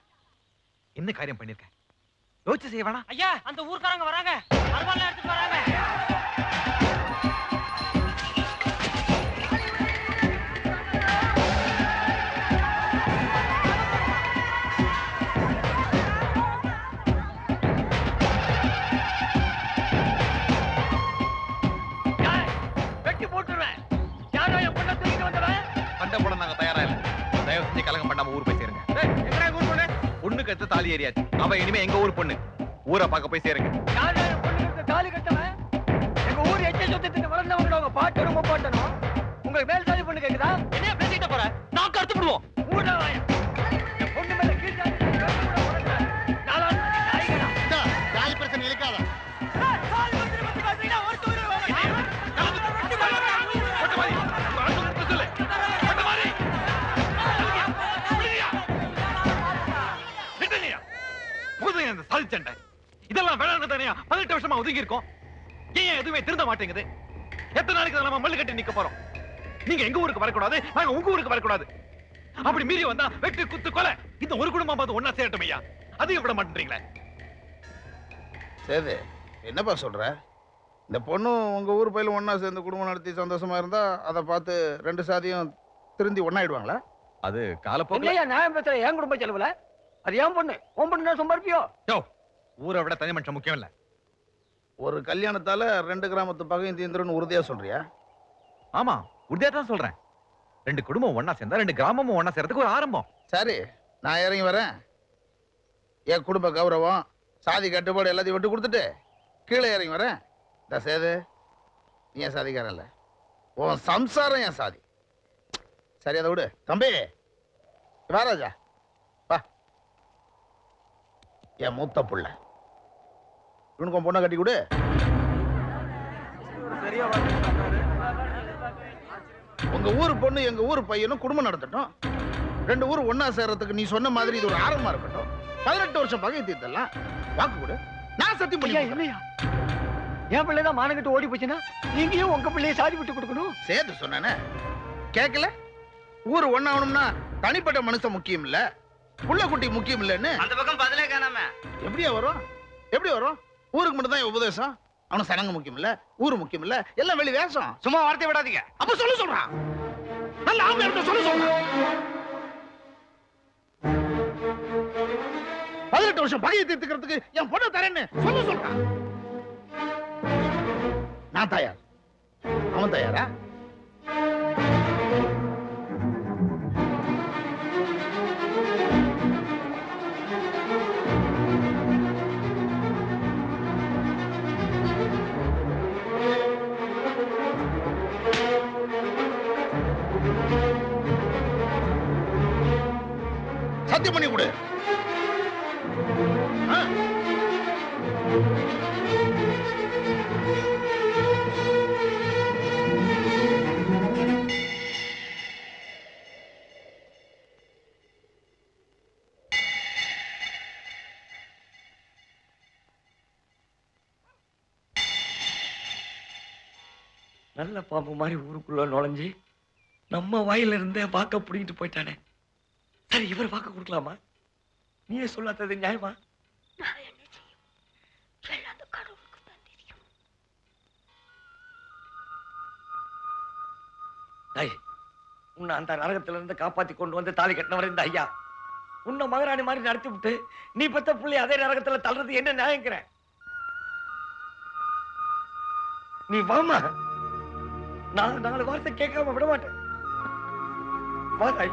என்ன காரியம் பண்ணிருக்க? யோசிச்சு செய்ய வேணா? ஐயா, அந்த ஊர்க்காரங்க வராங்க, அருவாள்லாம் எடுத்துட்டு வராங்க. வெட்டி போட்டுருவேன். யாரோ என் பொண்ணை தூக்கிட்டு வந்தவன். சண்டை போட நாங்க தயாரா இல்ல. தயவு செஞ்சு கலகம் பண்ணாம ஊர் போய் சேருங்க. எங்கடா ஊர் பொண்ணு? பொண்ணுக்கு எடுத்து தாலி ஏறியாச்சு. அவ இனிமே எங்க ஊர் பொண்ணு. ஊரை பார்க்க போய் சேருங்க. யாரோ என் பொண்ணுக்கு தாலி கட்டவன். எங்க ஊர் எச்ச சொத்துக்கு வளர்ந்தவங்க உங்க பாட்டனும் பாட்டனும். உங்களுக்கு மேல் சாதி பொண்ணு கேக்குதா? என்ன பேசிட்டு போற? நான் கருத்து விடுவோம். ஊர்ல வாய. என் பொண்ணு மேல கீழ் சாதி கூட உடைக்கிறான். நாளான நாய்களா. ஜாதி பிரச்சனை இருக்காத. சாதி வந்து பாத்தீங்கன்னா ஒரு தூர சாதிச்சண்டை இதெல்லாம் வேளாண் தானியா 18 வருஷமா ஒதுங்கி இருக்கோம். ஏன் எதுவுமே திருந்த மாட்டேங்குது? எத்தனை நாளைக்கு நம்ம மல்லு கட்டி நிக்க போறோம்? நீங்க எங்க ஊருக்கு வரக்கூடாது, நாங்க உங்க ஊருக்கு வரக்கூடாது. அப்படி மீறி வந்தா வெட்டு குத்து கொலை. இந்த ஒரு குடும்பம் பார்த்து ஒன்னா சேரட்டும் ஐயா. அதையும் விட மாட்டேன்றீங்களே. சரி, என்னப்பா சொல்ற? இந்த பொண்ணு உங்க ஊர் பையில ஒன்னா சேர்ந்து குடும்பம் நடத்தி சந்தோஷமா இருந்தா அதை பார்த்து ரெண்டு சாதியும் திருந்தி ஒன்னாயிடுவாங்களா? அது காலப்போக்கில் இல்லையா நியாயம் பேசுற என் குடும்ப செலவுல. அது ஏன் பொண்ணு, உன் பொண்ணு சம்பாதிப்பியோ? ஊரை விட தனி மனுஷன் முக்கியம் இல்ல. ஒரு கல்யாணத்தால ரெண்டு கிராமத்து பகையும் தீந்துருன்னு உறுதியா சொல்றியா? ஆமா, உறுதியா தான் சொல்றேன். ரெண்டு குடும்பம் ஒன்னா சேர்ந்தா ரெண்டு கிராமமும் ஒன்னா சேர்றதுக்கு ஒரு ஆரம்பம். சரி, நான் இறங்கி வரேன். என் குடும்ப கௌரவம் சாதி கட்டுப்பாடு எல்லாத்தையும் விட்டு கொடுத்துட்டு கீழே இறங்கி வரேன். சேது, நீ என் சாதிக்காரன் இல்ல, உன் சம்சாரம் என் சாதி. சரி, அதை விடு. தம்பி வா ராஜா, வா. என் மூத்த புள்ள இவனுக்கு பொண்ணை கட்டி கொடு. உங்க ஊர் பொண்ணு எங்க ஊர் பையனும் குடும்பம் நடத்தட்டும். ரெண்டு ஊர் ஒன்னா சேர்றதுக்கு நீ சொன்ன மாதிரி இது ஒரு ஆரம்பமா இருக்கட்டும். 18 வருஷம் பகை தீர்த்தலாம். வாக்கு கொடு, நான் சத்தியம் பண்ணி. இல்லையா, என் பிள்ளைதான் மானங்கிட்டு ஓடி போச்சுன்னா நீங்களும் உங்க பிள்ளைய சாதி விட்டு கொடுக்கணும். சேர்த்து சொன்னானே கேட்கல? ஊர் ஒன்னாகணும்னா தனிப்பட்ட மனுஷன் முக்கியம் இல்ல, புள்ள குட்டி முக்கியம் இல்லன்னு அந்த பக்கம் பதிலே காணாம எப்படியா வரும்? எப்படி வரும்? ஊருக்கு மட்டும் தான் உபதேசம். அவனுக்கு சடங்கு முக்கியம் இல்ல, ஊரு முக்கியம் இல்ல, எல்லாம் வெளி வேஷம். சும்மா வார்த்தை விடாதீங்க. அப்ப சொல்றான். நல்ல ஆம்பளை சொல்றான். 18 வருஷம் பகையை தீர்த்துக்கிறதுக்கு என் பொண்ணை தரேன்னு சொல்றான். நான் தயார், அவன் தயாரா? சத்தியம் பண்ணி கொடு. நல்ல பாம்பு மாதிரி ஊருக்குள்ள நுழைஞ்சு நம்ம வாயில இருந்தே வாக்க பிடிக்கிட்டு போயிட்டானே. சரி, இவர் வாக்க கொடுக்கலாமா? நீயே சொல்லாதது நியாயமா? நான் என்ன செய்யும்? எல்லாம் அந்த கடவுளுக்கு தான் தெரியும். டேய், உன்னை அந்த நரகத்துல இருந்து காப்பாத்தி கொண்டு வந்து தாலி கட்டினவர் இந்த ஐயா. உன்னை மகாராணி மாதிரி நடத்தி விட்டு நீ பெத்த புள்ளி அதே நரகத்துல தள்ளுறது என்ன நியாயங்கிற? நீ வாமா, நான் 4 வார்த்தை கேட்காம விட மாட்டேன். வா தாய்.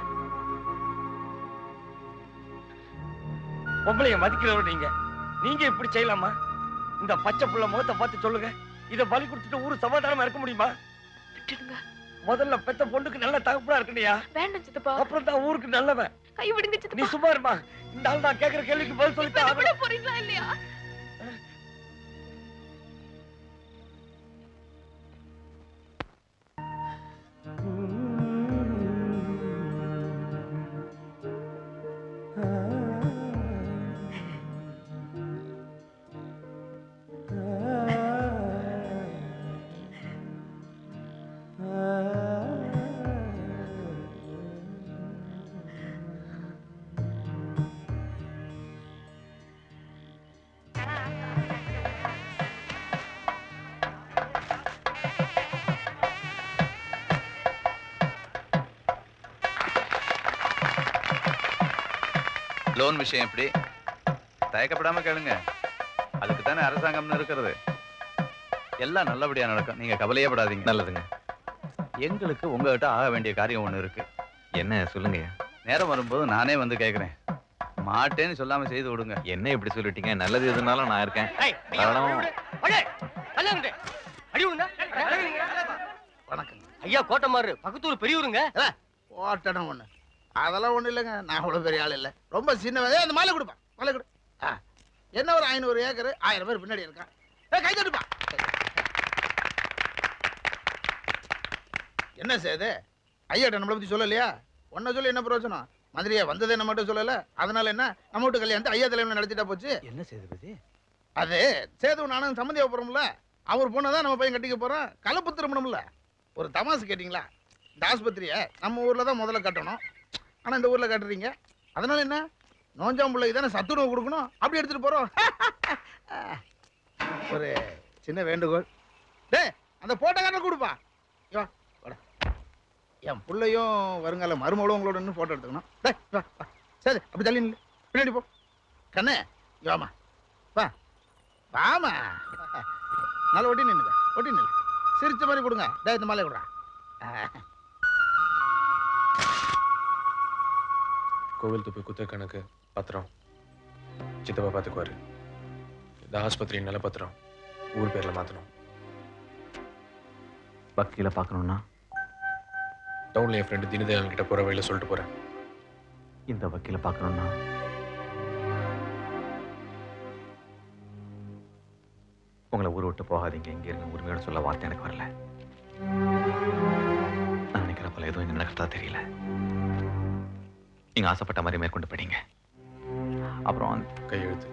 பொம்பளைய மதிக்கிறவர் நீங்க இப்படி செய்யலாமா? இந்த பச்சை புள்ள முகத்தை பார்த்து சொல்லுங்க. இத பலி கொடுத்துட்டு ஊரு சமாதானமா இருக்க முடியுமா? விட்டுடுங்க. முதல்ல பெத்த பொண்ணுக்கு நல்ல தகப்பனா இருக்கணையா, வேண்டாம் சித்தப்பா. அப்புறம் தான் ஊருக்கு நல்லவன். கை விடுங்க நீ சித்தப்பா. சும்மா இருமா. இந்த ஆள் நான் கேட்கிற கேள்விக்கு பதில் சொல்லித்தான் விட போறீங்களா இல்லையா? லோன் விஷயம் எப்படி? தயக்கப்படாம கேளுங்க. அதுக்கு தானே அரசாங்கம்னு இருக்கிறது. எல்லாம் நல்லபடியா நடக்கும். நீங்க கவலையே படாதீங்க. நல்லதுங்க. எங்களுக்கு உங்ககிட்ட ஆக வேண்டிய காரியம் ஒண்ணு இருக்கு. என்ன சொல்லுங்க. நேரம் வரும்போது நானே வந்து கேட்கிறேன். மாட்டேன்னு சொல்லாம செய்து விடுங்க. என்ன இப்படி சொல்லிட்டீங்க? நல்லது எதுனாலும் நான் இருக்கேன். வணக்கம் ஐயா கோட்டமாரு பக்கத்தூர் பெரியவருங்க. ஓட்டணும் ஒண்ணு அதெல்லாம் ஒண்ணு இல்லைங்க. நான் அவ்வளவு பெரிய ஆள் இல்லை, ரொம்ப சின்ன. அந்த மாலை கொடுப்பா, மாலை கொடு. என்ன ஒரு 500 ஏக்கர், 1000 பேர் பின்னாடி இருக்கான். கை தட்டுப்பா. என்ன செய்யுது? ஐயாட்ட நம்மளை பத்தி சொல்லலையா? ஒன்ன சொல்லி என்ன பிரயோஜனம்? மந்திரியா வந்ததே நம்ம மட்டும் சொல்லல. அதனால என்ன, நம்ம வீட்டு கல்யாணத்தை ஐயா தலைவனை நடத்திட்டா போச்சு. என்ன சேதுபதி? அது சேது நானும் சம்மந்தியா போறோம்ல. அவர் பொண்ணதான் நம்ம பையன் கட்டிக்க போறோம். கலப்பு திருமணம்ல. ஒரு தமாசு கேட்டீங்களா? இந்த ஆஸ்பத்திரியை நம்ம ஊர்ல தான் முதல்ல கட்டணும். ஆனா இந்த ஊர்ல கட்டுறீங்க. அதனால என்ன, நோஞ்சாம்புள்ளைக்கு தானே சத்துணவு கொடுக்கணும். அப்படி எடுத்துட்டு போறோம். ஒரு சின்ன வேண்டுகோள். டே, அந்த போட்டோ காட்ட கொடுப்பா. என் பிள்ளையும் வருங்கால மருமகளும் உங்களோட இன்னும் போட்டோ எடுத்துக்கணும். டேய் வா வா. சரி, அப்படி தள்ளி நில்லு. பின்னாடி போ. கண்ணே வாமா, வா வாமா. நல்லா ஒட்டி நின்னுங்க, ஒட்டி நில்லு. சிரிச்ச மாதிரி கொடுங்க. டே, இந்த மாலை கொடுறா. கோவில் துப்பு குத்த கணக்கு பத்திரம் சித்தப்பா பார்த்துக்குவாரு. இந்த ஆஸ்பத்திரி நல்ல பத்திரம் ஊர் பேர்ல மாத்தணும். வக்கீல பார்க்கணும்னா டவுன்ல என் ஃப்ரெண்டு தினதயாளன் கிட்ட போற வழியில சொல்லிட்டு போறேன். இந்த வக்கீல பார்க்கணும்னா உங்களை ஊர் விட்டு போகாதீங்க. இங்க இருங்க. உரிமையோட சொல்ல வார்த்தை எனக்கு வரல. நான் நினைக்கிற போல எதுவும் இங்க நடக்கிறதா தெரியல. நீங்க ஆசைப்பட்ட மாதிரி மேற்கொண்டு போயிட்டீங்க. அப்புறம் கையெழுத்து.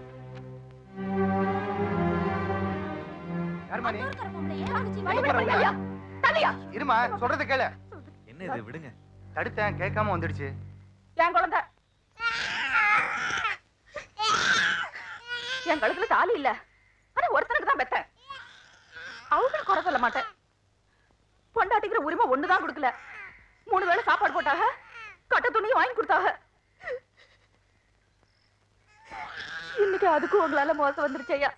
இருமா, சொல்றது கேளு. என்ன இது? விடுங்க. தடுத்தேன், கேட்காம வந்துடுச்சு. என் குழந்தை. என் கழுத்துல தாலி இல்ல. ஆனா ஒருத்தனுக்கு தான் பெத்தேன். அவங்களுக்கு குறை சொல்ல மாட்டேன். பொண்டாட்டிக்கிற உரிமை ஒண்ணுதான் கொடுக்கல. 3 வேளை சாப்பாடு போட்டாக, கட்ட துணியை வாங்கி கொடுத்தாக. இன்னைக்கு அதுக்கும் உங்களால மோசம் வந்துருச்சு ஐயா.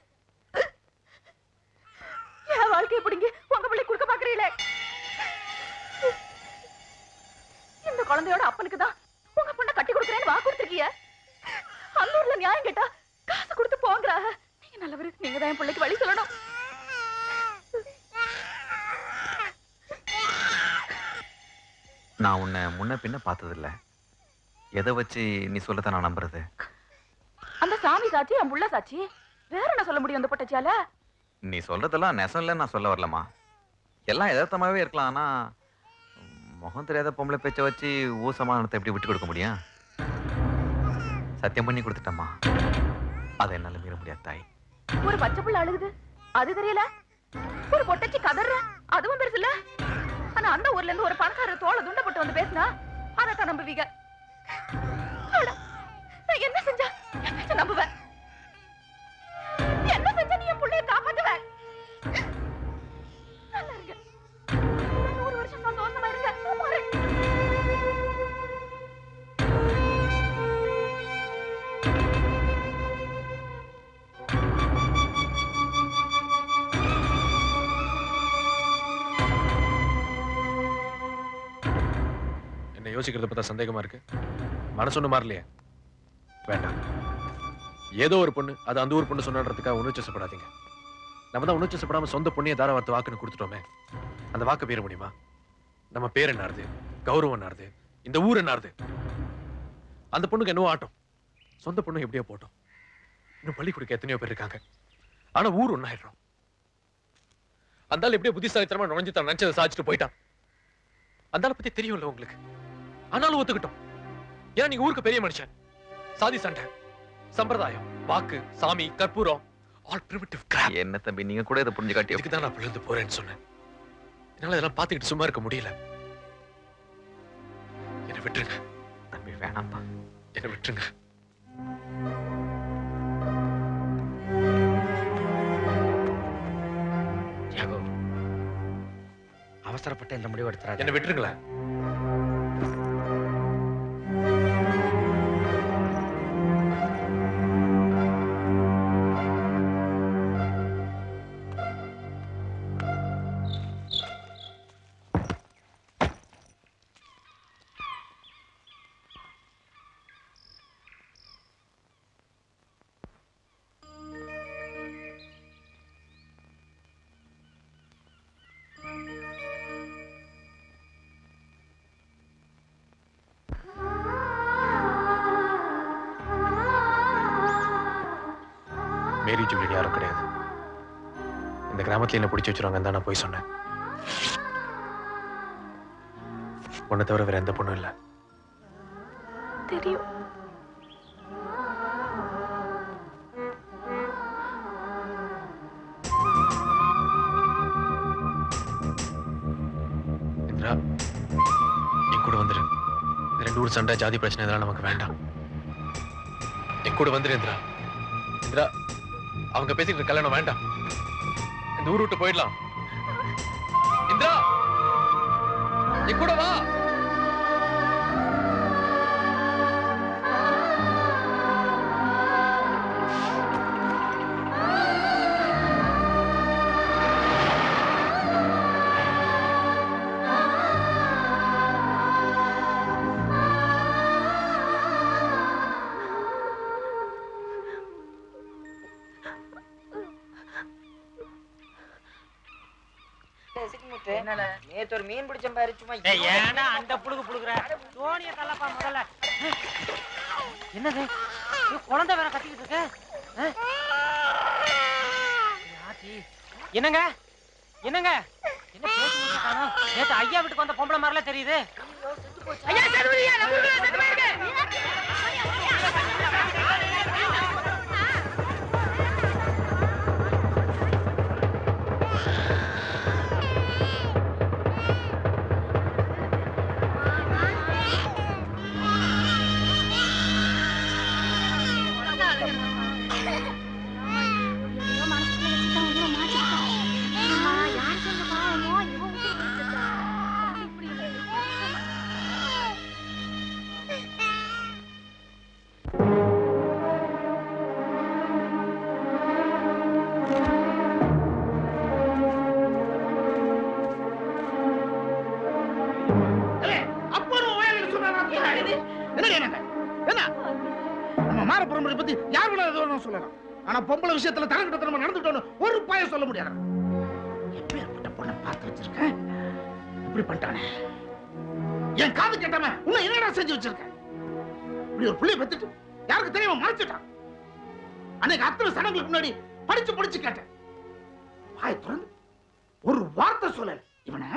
என் வாழ்க்கையை பிடிங்க உங்க பிள்ளை கொடுக்க பாக்குறீங்களே. இந்த குழந்தையோட அப்பனுக்கு தான் உங்க பொண்ணை கட்டி கொடுக்குறேன்னு வாக்கு கொடுத்துருக்கீங்க. அந்த நியாயம் கேட்டா காசு கொடுத்து போங்கிறாங்க. நீங்க நல்லவரு. நீங்க தான் என் பிள்ளைக்கு வழி சொல்லணும். நான் உன்னை முன்ன பின்ன பார்த்ததில்ல. எதை வச்சு நீ சொல்லத்தை நான் நம்புறது? அந்த சாமி சாட்சி, என் புள்ள சாட்சி. வேற என்ன சொல்ல முடியும் அந்த பொட்டச்சியால? நீ சொல்றதெல்லாம் நெசம் இல்லைன்னு நான் சொல்ல வரலமா. எல்லாம் யதார்த்தமாவே இருக்கலாம். ஆனா முகம் தெரியாத பொம்பளை பேச்சை வச்சு ஊர் சமாதானத்தை எப்படி விட்டு கொடுக்க முடியும்? சத்தியம் பண்ணி கொடுத்துட்டம்மா. அதை என்னால மீற முடியாது தாய். ஒரு பச்சை புள்ள அழுகுது, அது தெரியல. ஒரு பொட்டச்சி கதற அதுவும் பெருசு இல்ல. ஆனா அந்த ஊர்ல இருந்து ஒரு பணக்காரர் தோலை துண்டப்பட்டு வந்து பேசினா அதைத்தான் நம்புவீங்க. அட, நான் என்ன செஞ்சா என் பேச்ச நம்புவேன்? என்ன செஞ்சா நீ என் புள்ளைய காப்பாத்துவ? நல்லா இருங்க, 100 வருஷம் சந்தோஷமா இருங்க. நான் போறேன். என்ன யோசிக்கிறத பார்த்தா சந்தேகமா இருக்கு. மனசு ஒண்ணு மாறலையே. வேண்டாம். ஏதோ ஒரு பொண்ணு அது அந்த ஊர் பொண்ணு சொன்னதுக்காக உணர்ச்சிப்படாதீங்க. நம்ம தான் உணர்ச்சிப்படாம சொந்த பொண்ணைய தாராவார்த்த வாக்குன்னு கொடுத்துட்டோமே. அந்த வாக்கு பேர முடியுமா? நம்ம பேர் என்னாருது, கௌரவம் என்னாருது, இந்த ஊர் என்னாருது? அந்த பொண்ணுக்கு என்னவோ ஆட்டம். சொந்த பொண்ணு எப்படியோ போட்டோம். இன்னும் பள்ளி கொடுக்க எத்தனையோ பேர் இருக்காங்க. ஆனா ஊர் ஒன்னாயிடுறோம். அந்த ஆள் எப்படியோ புத்திசாலித்தனமா நுழைஞ்சு தான் நினைச்சதை சாதிச்சுட்டு போயிட்டான். அந்த ஆளை பத்தி தெரியும்ல உங்களுக்கு. ஆனாலும் ஒத்துக்கிட்டோம். ஏன்னா நீங்க ஊருக்கு பெரிய மனுஷன். சாதி சண்டை, சம்பிரதாயம், வாக்கு, சாமி, கற்பூரம், ஆல் பிரிமிட்டிவ் கிராப். என்ன தம்பி நீங்க கூட இதை புரிஞ்சு காட்டி இதுக்கு தான் நான் பிளந்து போறேன்னு சொன்னேன். என்னால இதெல்லாம் பார்த்துக்கிட்டு சும்மா இருக்க முடியல. என்னை விட்டுருங்க தம்பி. வேணாம்ப்பா, என்னை விட்டுருங்க. தியாகு, அவசரப்பட்ட இந்த முடிவு எடுத்துறாரு. என்னை விட்டுருங்களேன். மேரி ஜூலியட் யாரும் கிடையாது. இந்த கிராமத்துல என்ன பிடிச்சி வச்சிருவாங்கன்னு தான் நான் போய் சொன்னேன். உன்னை தவிர வேற எந்த பொண்ணும் இல்ல. தெரியும். இந்திரா, என் கூட வந்துரு. இந்த 2 ஊர் சண்டை, ஜாதி பிரச்சனை இதெல்லாம் நமக்கு வேண்டாம். என் கூட வந்துரு இந்திரா. இந்திரா, அவங்க பேசிக்கிட்டு கல்யாணம் வேண்டாம். இந்த ஊர் விட்டு போயிடலாம். இந்திரா, என் கூட வா. நேத்து ஒரு மீன் பிடிச்ச பாரு சும்மா. ஏன்னா அந்த புழுகு புழுகுற தோணிய தள்ளப்பா முதல்ல. என்னது குழந்தை வேற கத்திக்கிட்டு இருக்கு. என்னங்க என்னங்க என்ன பேசி காணோம். நேத்து ஐயா வீட்டுக்கு வந்த பொம்பளை மாதிரில தெரியுது. பத்தி யார் வேணாலும் சொல்லலாம். ஆனா பொம்பளை விஷயத்துல தரங்கட்டத்தனமா நடந்துட்டோன்னு ஒரு பாயம் சொல்ல முடியாது. எப்பேற்பட்ட பொண்ணை பார்த்து வச்சிருக்கேன், இப்படி பண்ணிட்டானே. என் காது கேட்டாம உன்னை என்னடா செஞ்சு வச்சிருக்கேன்? இப்படி ஒரு புள்ளைய பெத்துட்டு யாருக்கு தெரியாம மறைச்சிட்டான். அன்னைக்கு அத்தனை சனங்களுக்கு முன்னாடி படிச்சு கேட்டேன். வாய் திறந்து ஒரு வார்த்தை சொல்லல. இவனை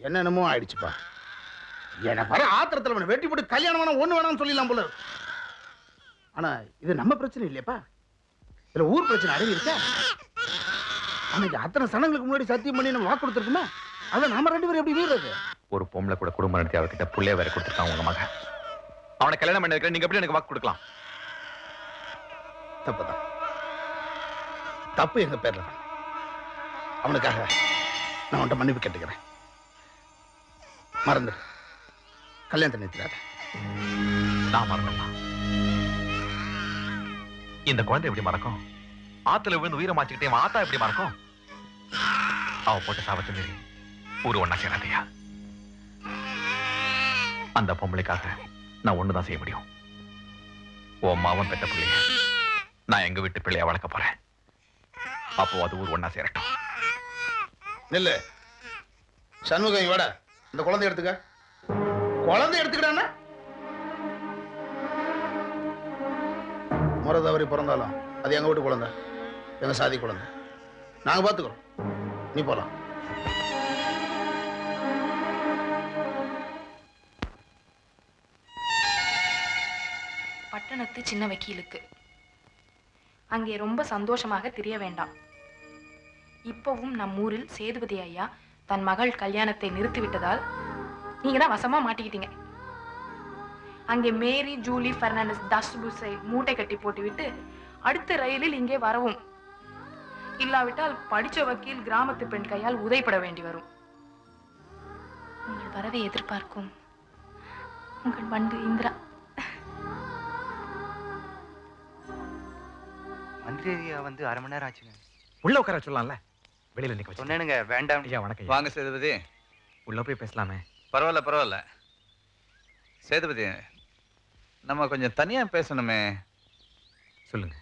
என்னென்னமோ ஆயிடுச்சுப்பா. எனக்கு வர ஆத்திரத்துல அவனை வெட்டி போட்டு கல்யாணம் வேணாம் ஒண்ணு வேணாம்னு சொல்லிடலாம் போல இருக்கு. ஆனா இது நம்ம பிரச்சனை இல்லையாப்பா, இதுல ஊர் பிரச்சனை அடங்கி இருக்கா? அன்னைக்கு அத்தனை சனங்களுக்கு முன்னாடி சத்தியம் பண்ணி நம்ம வாக்கு கொடுத்துருக்குமே, அதை நாம 2 பேரும் எப்படி வீடுறது? ஒரு பொம்பளை கூட குடும்பம் நடத்தி அவர்கிட்ட புள்ளைய வேற கொடுத்துருக்கான் உங்க மகன். அவனை கல்யாணம் பண்ணி வைக்கிற நீங்க எப்படி எனக்கு வாக்கு கொடுக்கலாம்? தப்புதான், தப்பு எங்க பேர்ல தான். அவனுக்காக நான் உன்ட்ட மன்னிப்பு கேட்டுக்கிறேன். மறந்துடு, கல்யாணத்தை நிறுத்திடாத. நான் மறந்துடலாம். இந்த குழந்தை எப்படி மறக்கும்? ஆத்துல விழுந்து உயிரை மாச்சிக்கிட்டே ஆத்தா எப்படி மறக்கும்? அவ போட்ட சாபத்தை மீறி ஊரு ஒன்னா சேராதையா. அந்த பொம்பளைக்காக நான் ஒண்ணுதான் செய்ய முடியும். உன் மாவன் பெற்ற பிள்ளைய நான் எங்க வீட்டு பிள்ளைய வளர்க்க போறேன். அப்போ அது ஊர் ஒன்னா சேரட்டும். நெல்லு சண்முகம், வாடா, இந்த குழந்தை எடுத்துக்க. குழந்தை எடுத்துக்கிட்டானா முறை தவறி பிறந்தாலும் அது எங்க வீட்டு குழந்தை, எங்க சாதி குழந்தை. நாங்க பாத்துக்கிறோம், நீ போலாம். பட்டணத்து சின்ன வக்கீலுக்கு அங்கே ரொம்ப சந்தோஷமாக திரிய வேண்டாம். இப்பவும் நம் ஊரில் சேதுபதி ஐயா தன் மகள் கல்யாணத்தை நிறுத்திவிட்டதால் நீங்க தான் வசமா மாட்டிக்கிட்டீங்க. அங்கே மேரி, ஜூலி, பெர்னாண்டஸ், தஸ்புஸை மூட்டை கட்டி போட்டுவிட்டு அடுத்த ரயிலில் இங்கே வரவும். இல்லாவிட்டால் படிச்ச வக்கீல் கிராமத்து பெண் கையால் உதைப்பட வேண்டி வரும். உங்கள் வரவை எதிர்பார்க்கும் உங்கள் வண்டு இந்திரா. மந்திரியா வந்து 1/2 மணி நேரம் ஆச்சுங்க. உள்ள உட்கார சொல்லலாம்ல, வெளியில நிக்க வச்சு. சொன்னேனுங்க, வேண்டாம். ஐயா வணக்கம். வாங்க சேதுபதி. உள்ள போய் பேசலாமே. பரவாயில்ல பரவாயில்ல. சேதுபதி, நம்ம கொஞ்சம் தனியா பேசணுமே. சொல்லுங்க.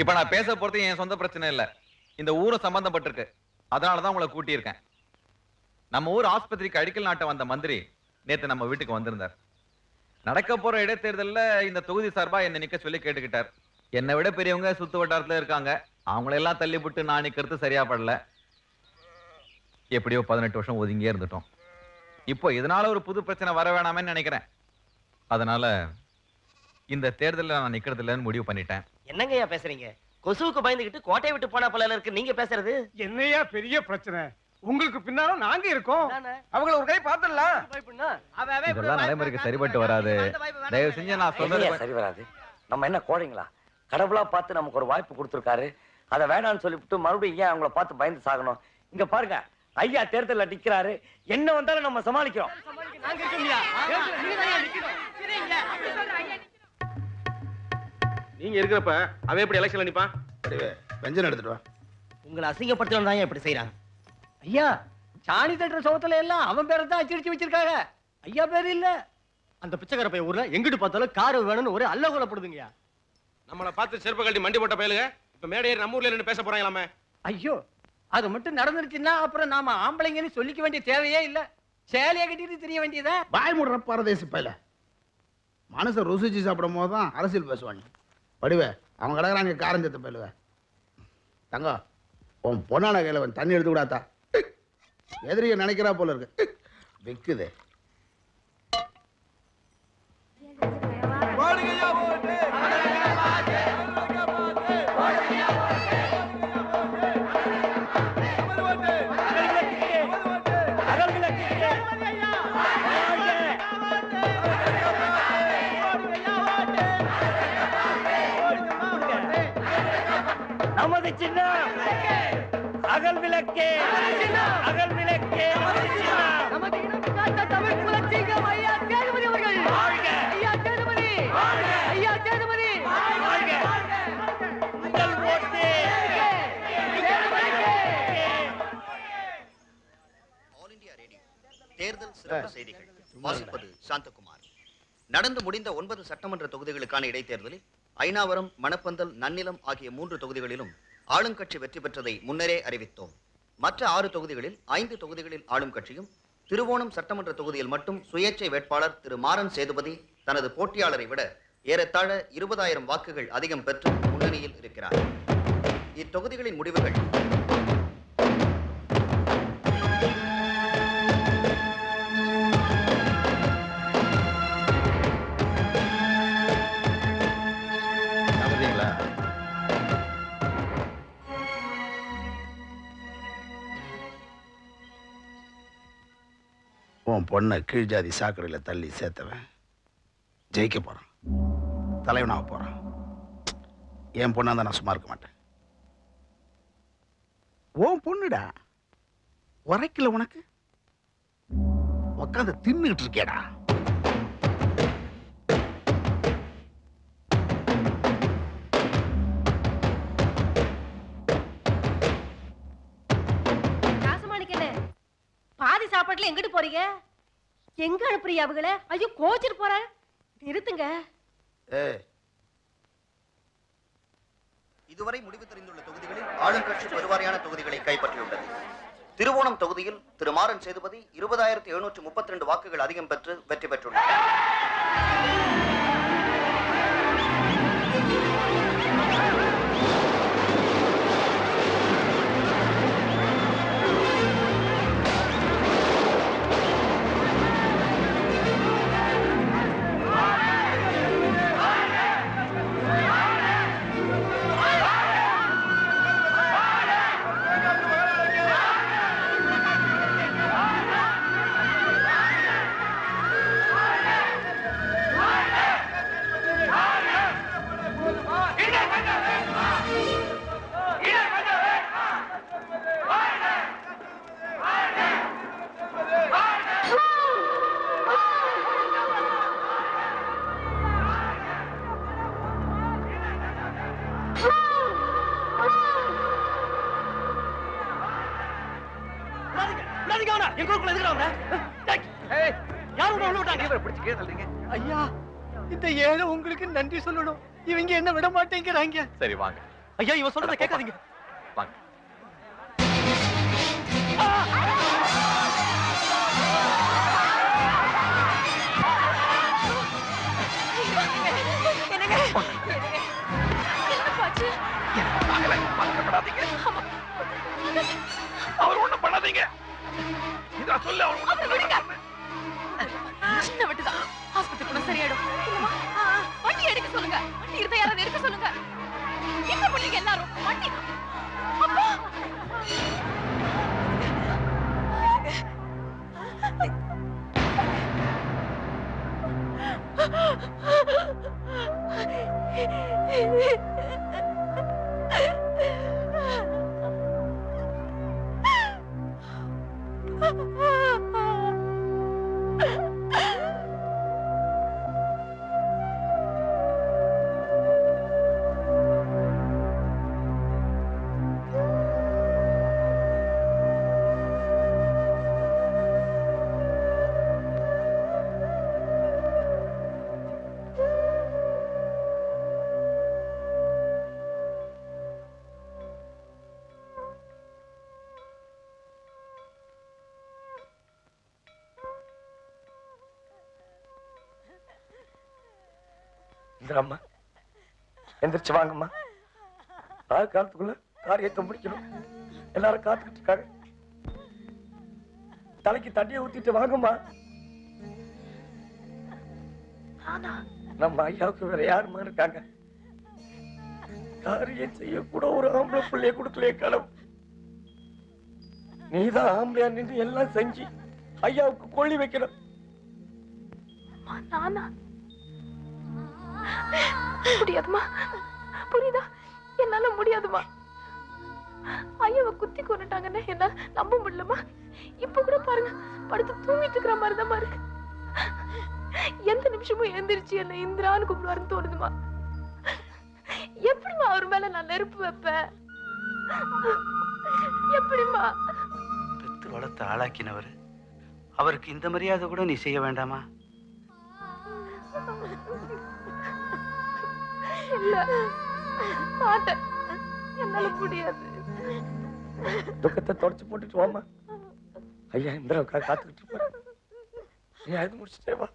இப்ப நான் பேச போறது என் சொந்த பிரச்சனை இல்ல, இந்த ஊரை சம்பந்தப்பட்டிருக்கு. அதனாலதான் உங்களை கூட்டியிருக்கேன். நம்ம ஊர் ஆஸ்பத்திரிக்கு அடிக்கல் நாட்ட வந்த மந்திரி நேத்து நம்ம வீட்டுக்கு வந்திருந்தார். நடக்க போற இடைத்தேர்தல்ல இந்த தொகுதி சார்பா என்ன நிக்க சொல்லி கேட்டுக்கிட்டார். என்னை விட பெரியவங்க சுத்து வட்டாரத்துல இருக்காங்க, அவங்களெல்லாம் தள்ளி விட்டு நான் நிக்கிறது சரியா படல. எப்படியோ 18 வருஷம் ஒதுங்கியே இருந்துட்டோம். இப்போ இதனால ஒரு புது பிரச்சனை வர வேணாமேன்னு நினைக்கிறேன். அதனால இந்த தேர்தலில் நான் நிக்கிறது இல்லைன்னு முடிவு பண்ணிட்டேன். என்னங்கய்யா பேசுறீங்க? கொசுவுக்கு பயந்துகிட்டு கோட்டையை விட்டு போனா போல இருக்கு நீங்க பேசுறது. என்னையா பெரிய பிரச்சனை? உங்களுக்கு பின்னால நாங்க இருக்கோம். அவங்கள ஒரு கை பாத்துடலாம். இதெல்லாம் நடைமுறைக்கு சரிபட்டு வராது. தயவு செஞ்சு நான் சொல்றது சரி வராது. நம்ம என்ன கோழைங்களா? கடவுளா பார்த்து நமக்கு ஒரு வாய்ப்பு கொடுத்துருக்காரு, அதை வேணான்னு சொல்லிவிட்டு மறுபடியும் ஏன் அவங்கள பார்த்து பயந்து சாகணும்? இங்க பாருங்க, ஐயா தேர்தலில் நிக்கிறாரு, என்ன வந்தாலும் நம்ம சமாளிக்கிறோம். நீங்க இருக்கிறப்ப அவன் எப்படி எலெக்ஷன்ல நிப்பான்? வெஞ்சன் எடுத்துட்டு வா. உங்களை அசிங்கப்படுத்தணும் தான் இப்படி செய்யறாங்க. ஐயா, சாணி தட்டுற சோத்துல எல்லாம் அவன் பேரை தான் அச்சிடிச்சு வச்சிருக்காங்க, ஐயா பேரு இல்ல. அந்த பிச்சைக்கார பையன் ஊர்ல எங்கிட்டு பார்த்தாலும் காரு வேணும்னு ஒரே அல்லகோலப்படுதுங்கய்யா. நம்மளை பார்த்து செருப்பு கழட்டி மண்டி போட்ட பயலுங்க இப்ப மேடையேறி நம்ம ஊர்ல நின்னு பேச போறாங்களாமே. ஐயோ, அது மட்டும் நடந்துருச்சுன்னா அப்புறம் நாம ஆம்பளைங்கன்னு சொல்லிக்க வேண்டிய தேவையே இல்ல. சேலையா கட்டிட்டு தெரிய வேண்டியதா? வாய் மூடுற பாரதேசி பையில. மனசை ருசிச்சு சாப்பிடும் போது தான் அரசியல் பேசுவாங்க. படிவே, அவங்க கிடக்குறாங்க காரஞ்சத்தை பயிலுவ. தங்கம், உன் பொண்ணான கையில தண்ணி எடுத்து கூடாதா? எதிரிய நினைக்கிறா போல இருக்கு, விக்குது. நமது சின்ன அகல் விளக்கே, அகல் விளக்கே நமது இனம் காத்த தமிழ் குலச்சிங்கம் ஐயா சேதுபதி அவர்கள். ஐயா சேதுபதி, ஐயா சேதுபதி உங்கள் ஓட்டு ஆல் இந்தியா ரேடியோ தேர்தல் சிறப்பு செய்திகள். வாசிப்பது சாந்தகுமார். நடந்து முடிந்த 9 சட்டமன்ற தொகுதிகளுக்கான இடைத்தேர்தலில் ஐனாவரம், மணப்பந்தல், நன்னிலம் ஆகிய 3 தொகுதிகளிலும் ஆளுங்கட்சி வெற்றி பெற்றதை முன்னரே அறிவித்தோம். மற்ற 6 தொகுதிகளில் 5 தொகுதிகளில் ஆளும் கட்சியும், திருவோணம் சட்டமன்ற தொகுதியில் மட்டும் சுயேட்சை வேட்பாளர் திரு மாறன் சேதுபதி தனது போட்டியாளரை விட ஏறத்தாழ 20,000 வாக்குகள் அதிகம் பெற்று முன்னணியில் இருக்கிறார். இத்தொகுதிகளின் முடிவுகள் உன் பொண்ணை கீழ் ஜாதி சாக்கடையில் தள்ளி சேர்த்தவன் ஜெயிக்க போறான், தலைவனாக போறான். என் பொண்ணா தான் நான் சும்மா இருக்க மாட்டேன். உன் பொண்ணுடா, உரைக்கல உனக்கு, உக்காந்து தின்னுகிட்டு இருக்கேடா. பாதி சாப்பாட்டுல எங்கிட்டு போறீங்க? எங்க அனுப்புறீங்க அவங்கள? ஐயோ கோச்சிட்டு போறேன், நிறுத்துங்க. இதுவரை முடிவு தெரிந்துள்ள தொகுதிகளில் ஆளுங்கட்சி பெருவாரியான தொகுதிகளை கைப்பற்றியுள்ளது. திருவோணம் தொகுதியில் திரு மாறன் சேதுபதி 20,732 வாக்குகள் அதிகம் பெற்று வெற்றி பெற்றுள்ளார். ஐயா, இந்த ஏழை உங்களுக்கு நன்றி சொல்லணும். இவங்க என்ன விட மாட்டேங்கிறாங்க. சரி வாங்க. ஐயா, இவன் சொல்றத கேட்காதீங்க. வாங்க. அவர் ஒண்ணும் பண்ணாதீங்க. இதான் சொல்ல சின்ன வெட்டுதான், ஆஸ்பத்திரி கூட சரியாயிடும். வண்டி எடுக்க சொல்லுங்க, வண்டி இருந்தா யாராவது எடுக்க சொல்லுங்க. என்ன பண்றீங்க எல்லாரும்? வண்டி அப்பா, இந்திராம்மா, எந்திரிச்சு வாங்கம்மா. காலத்துக்குள்ள காரியத்தை முடிக்கணும். எல்லாரும் காத்துக்கிட்டு இருக்காங்க. தலைக்கு தண்ணியை ஊத்திட்டு வாங்கம்மா. நம்ம ஐயாவுக்கு வேற யாருமா இருக்காங்க? காரியம் செய்ய கூட ஒரு ஆம்பளை பிள்ளைய கொடுக்கலையே கடவுள். நீதான் ஆம்பளையா நின்று எல்லாம் செஞ்சு ஐயாவுக்கு கொள்ளி வைக்கணும். முடியாதுமா, புரியுதா? என்னால முடியாதுமா. ஐயாவை குத்தி கொண்டுட்டாங்கன்னு என்னால நம்ப முடியலமா. இப்ப கூட பாருங்க, படுத்து தூங்கிட்டு இருக்கிற மாதிரிதான் இருக்கு. எந்த நிமிஷமும் எந்திரிச்சு என்ன இந்திரான்னு கூப்பிடுவாருன்னு தோணுதுமா. எப்படிமா அவர் மேல நான் நெருப்பு வைப்பேன்? எப்படிமா? பெத்து வளர்த்து ஆளாக்கினவர், அவருக்கு இந்த மரியாதை கூட நீ செய்ய வேண்டாமா? இல்ல, மாட்டேன். என்னால முடியாது. துக்கத்தை தொடச்சு போட்டுட்டு வாமா. ஐயா இந்திராவுக்காக காத்துக்கிட்டு இருப்பாரு. நீ அது முடிச்சுட்டே வா.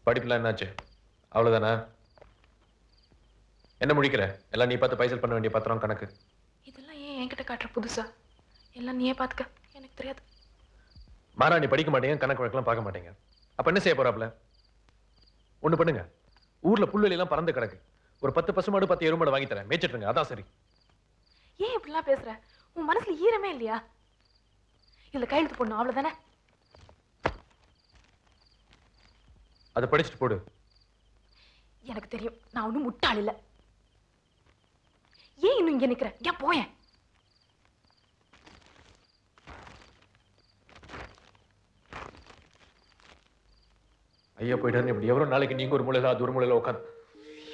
படிப்புலாம் என்னாச்சு? அவ்வளவுதானே? என்ன முடிக்கிற? எல்லாம் நீ பார்த்து பைசல் பண்ண வேண்டிய பத்திரம் கணக்கு. இதெல்லாம் ஏன் என்கிட்ட காட்டுற புதுசா? எல்லாம் நீயே பாத்துக்க, எனக்கு தெரியாது. மாறா, நீ படிக்க மாட்டீங்க, கணக்கு வழக்கெல்லாம் பார்க்க மாட்டீங்க. அப்ப என்ன செய்ய போறாப்ல? ஒண்ணு பண்ணுங்க, ஊர்ல புல்வெளி எல்லாம் பறந்து கிடக்கு. ஒரு 10 பசுமாடு 10 எருமாடு வாங்கி தரேன், மேய்ச்சிட்டுருங்க. அதான் சரி. ஏன் இப்படிலாம் பேசுற? உன் மனசுல ஈரமே இல்லையா? இதுல கையெழுத்து போடணும், அவ்வளவுதானே? அதை படிச்சுட்டு போடு. எனக்கு தெரியும், நான் ஒன்னும் முட்டாள் இல்ல. ஏன் இன்னும் இங்க நிக்கிற? ஏன் போயேன்? ஐயா போயிட்டாரு. இப்படி எவ்வளவு நாளைக்கு நீங்க ஒரு மூலையில அது ஒரு மூலையில உட்காந்து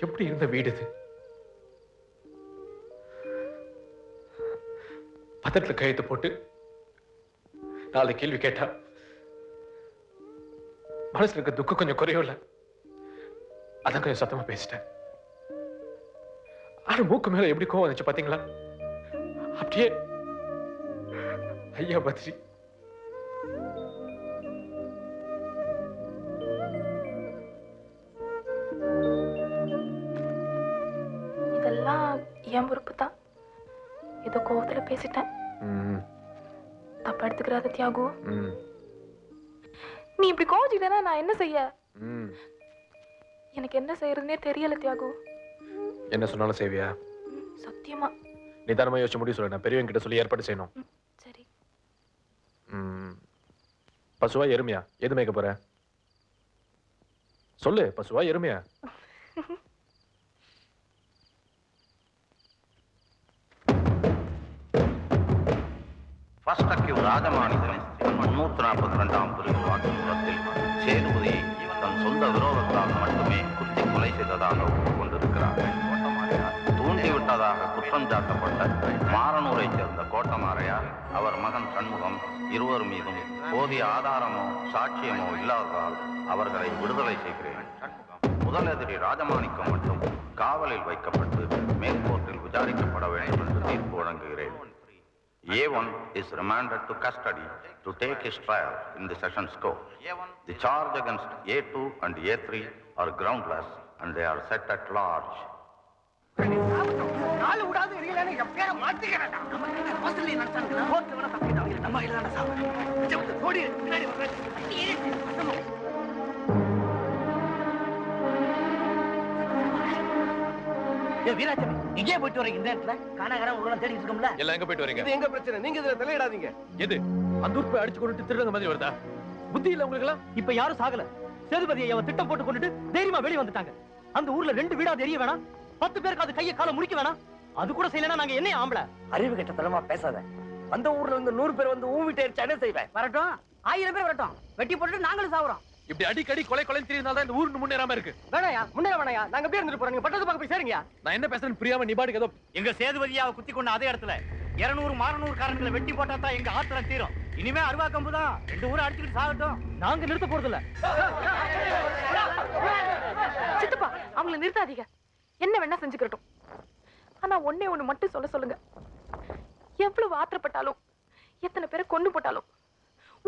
எப்படி இருந்த வீடு இது? பத்திரத்துல கையெழுத்து போட்டு 4 கேள்வி கேட்டா மனசுல இருக்க துக்கம் கொஞ்சம் குறையும் இல்ல? அதான் கொஞ்சம் சத்தமா பேசிட்டேன். ஆனா மூக்கு மேல எப்படி கோவம் வந்துச்சு பாத்தீங்களா? அப்படியே ஐயா பத்ரி இதெல்லாம் என் பொறுப்பு தான். ஏதோ கோவத்துல பேசிட்டேன். தப்பா எடுத்துக்கிறாத தியாகு. நீ இப்படி கோவச்சிட்டேன்னா நான் என்ன செய்ய? எனக்கு என்ன செய்யறதுன்னே தெரியல தியாகு. என்ன சொன்னாலும் செய்வியா? சத்தியமா. நிதானமா யோசிச்சு முடிவு சொல்ல. நான் பெரியவங்க கிட்ட சொல்லி ஏற்பாடு செய்யணும். சரி. பசுவா எருமையா? எது மேய்க்க போற? சொல்லு, பசுவா எருமையா? ஃபர்ஸ்ட் அக்யூஸ் ராஜமாணிக்கன் 342ஆம் பிரிவு வாக்குமூலத்தில் சேதுபதியை தன் சொந்த விரோதத்தால் மட்டுமே குத்தி கொலை செய்ததாக ஒப்புக்கொண்டிருக்கிறார். தூண்டிவிட்டதாக குற்றம் குற்றம் சாட்டப்பட்ட மாரனூரைச் சேர்ந்த கோட்டமாரையார் அவர் மகன் சண்முகம் இருவர் மீதும் போதிய ஆதாரமோ சாட்சியமோ இல்லாததால் அவர்களை விடுதலை செய்கிறேன். முதல் எதிரி ராஜமாணிக்கம் மட்டும் காவலில் வைக்கப்பட்டு மேல்கோர்ட்டில் விசாரிக்கப்பட வேண்டும் என்று தீர்ப்பு வழங்குகிறேன். A1 is remanded to custody to take his trial in the sessions court. The charge against A2 and A3 are groundless and they are set at large. நாலு விடாது எரியலன்னு எப்பயா மாத்திக்கிறேன். நம்ம என்ன ஹாஸ்டல்ல நடத்தாங்க. கோர்ட்ல வேணா தப்பிட்டு அவங்க நம்ம இல்லனா சாவ. ஓடி பின்னாடி வர. வீராச்சமி எங்கே போயிட்டு வரீங்க இந்த இடத்துல? காணாகரம் உள்ள தேடிட்டு இருக்கோம்ல. எல்லாம் எங்க போயிட்டு வரீங்க? இது எங்க பிரச்சனை? நீங்க இதுல தலையிடாதீங்க. எது அந்த ஊர் போய் அடிச்சு கொண்டுட்டு திருடுங்க மாதிரி வருதா? புத்தி இல்ல உங்களுக்கு எல்லாம்? இப்ப யாரும் சாகல. சேதுபதி ஐயாவை திட்டம் போட்டு கொண்டுட்டு தைரியமா வெளிய வந்துட்டாங்க. அந்த ஊர்ல 2 வீடாவது எரிய வேணாம், 10 பேருக்கு அது கையை காலை முடிக்க வேணாம். அது கூட செய்யலன்னா நாங்க என்ன ஆம்பள? அறிவு கெட்ட தரமா பேசாத. அந்த ஊர்ல இருந்து 100 பேர் வந்து ஊன் வீட்டை என்ன செய்வேன்? வரட்டும், 1000 பேர் வரட்டும், வெட்டி போட்டு நாங்களும் சாவுறோம். இப்படி அடிக்கடி கொலை கொலைன்னு தெரியுதுனால தான் இந்த ஊர் முன்னேறாம இருக்கு. வேணாயா, முன்னேற வேணாயா, நாங்க அப்படியே இருந்துட்டு போறோம். நீங்க பட்டத்து பக்கம் போய் சேருங்க. நான் என்ன பேசுறேன்னு புரியாம நீ பாட்டுக்கு ஏதோ எங்க சேதுபதியாவை குத்தி கொண்ட அதே இடத்துல 200 மாரனூர் காரங்களை வெட்டி போட்டா தான் எங்க ஆத்திரம் தீரும். இனிமே அருவா கம்பு தான். 2 ஊரை அடிச்சுக்கிட்டு சாகட்டும். நாங்க நிறுத்த போறது இல்ல. சித்தப்பா, அவங்கள நிறுத்தாதீங்க. என்ன வேணா செஞ்சுக்கட்டும். ஆனா ஒண்ணே ஒண்ணு மட்டும் சொல்லுங்க. எவ்வளவு ஆத்திரப்பட்டாலும், எத்தனை பேரை கொண்டு போட்டாலும்,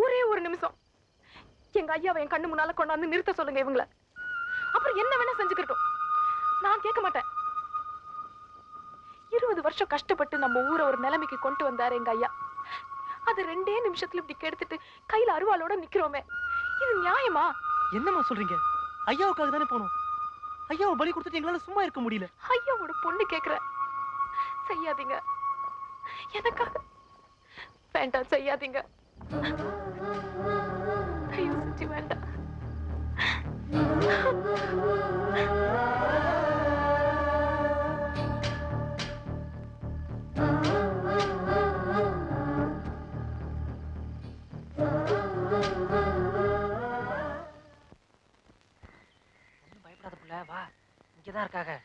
ஒரே ஒரு நிமிஷம் எங்க ஐயாவை என் கண்ணு முன்னால கொண்டாந்து நிறுத்த சொல்லுங்க இவங்கள. அப்புறம் என்ன வேணா செஞ்சுக்கட்டும், நான் கேட்க மாட்டேன். 20 வருஷம் கஷ்டப்பட்டு நம்ம ஊரை ஒரு நிலைமைக்கு கொண்டு வந்தாரு எங்க ஐயா. அது 2 நிமிஷத்துல இப்படி கெடுத்துட்டு கையில அருவாளோட நிக்கிறோமே, இது நியாயமா? என்னம்மா சொல்றீங்க? ஐயாவுக்காக தானே போனோம். ஐயாவை பலி கொடுத்துட்டு எங்களால சும்மா இருக்க முடியல. ஐயாவோட பொண்ணு கேக்குற, செய்யாதீங்க. எனக்காக வேண்டாம், செய்யாதீங்க. தயவு செஞ்சு வேண்டாம். பயப்படாத புள்ள, வா, இங்கதான் இருக்காங்க.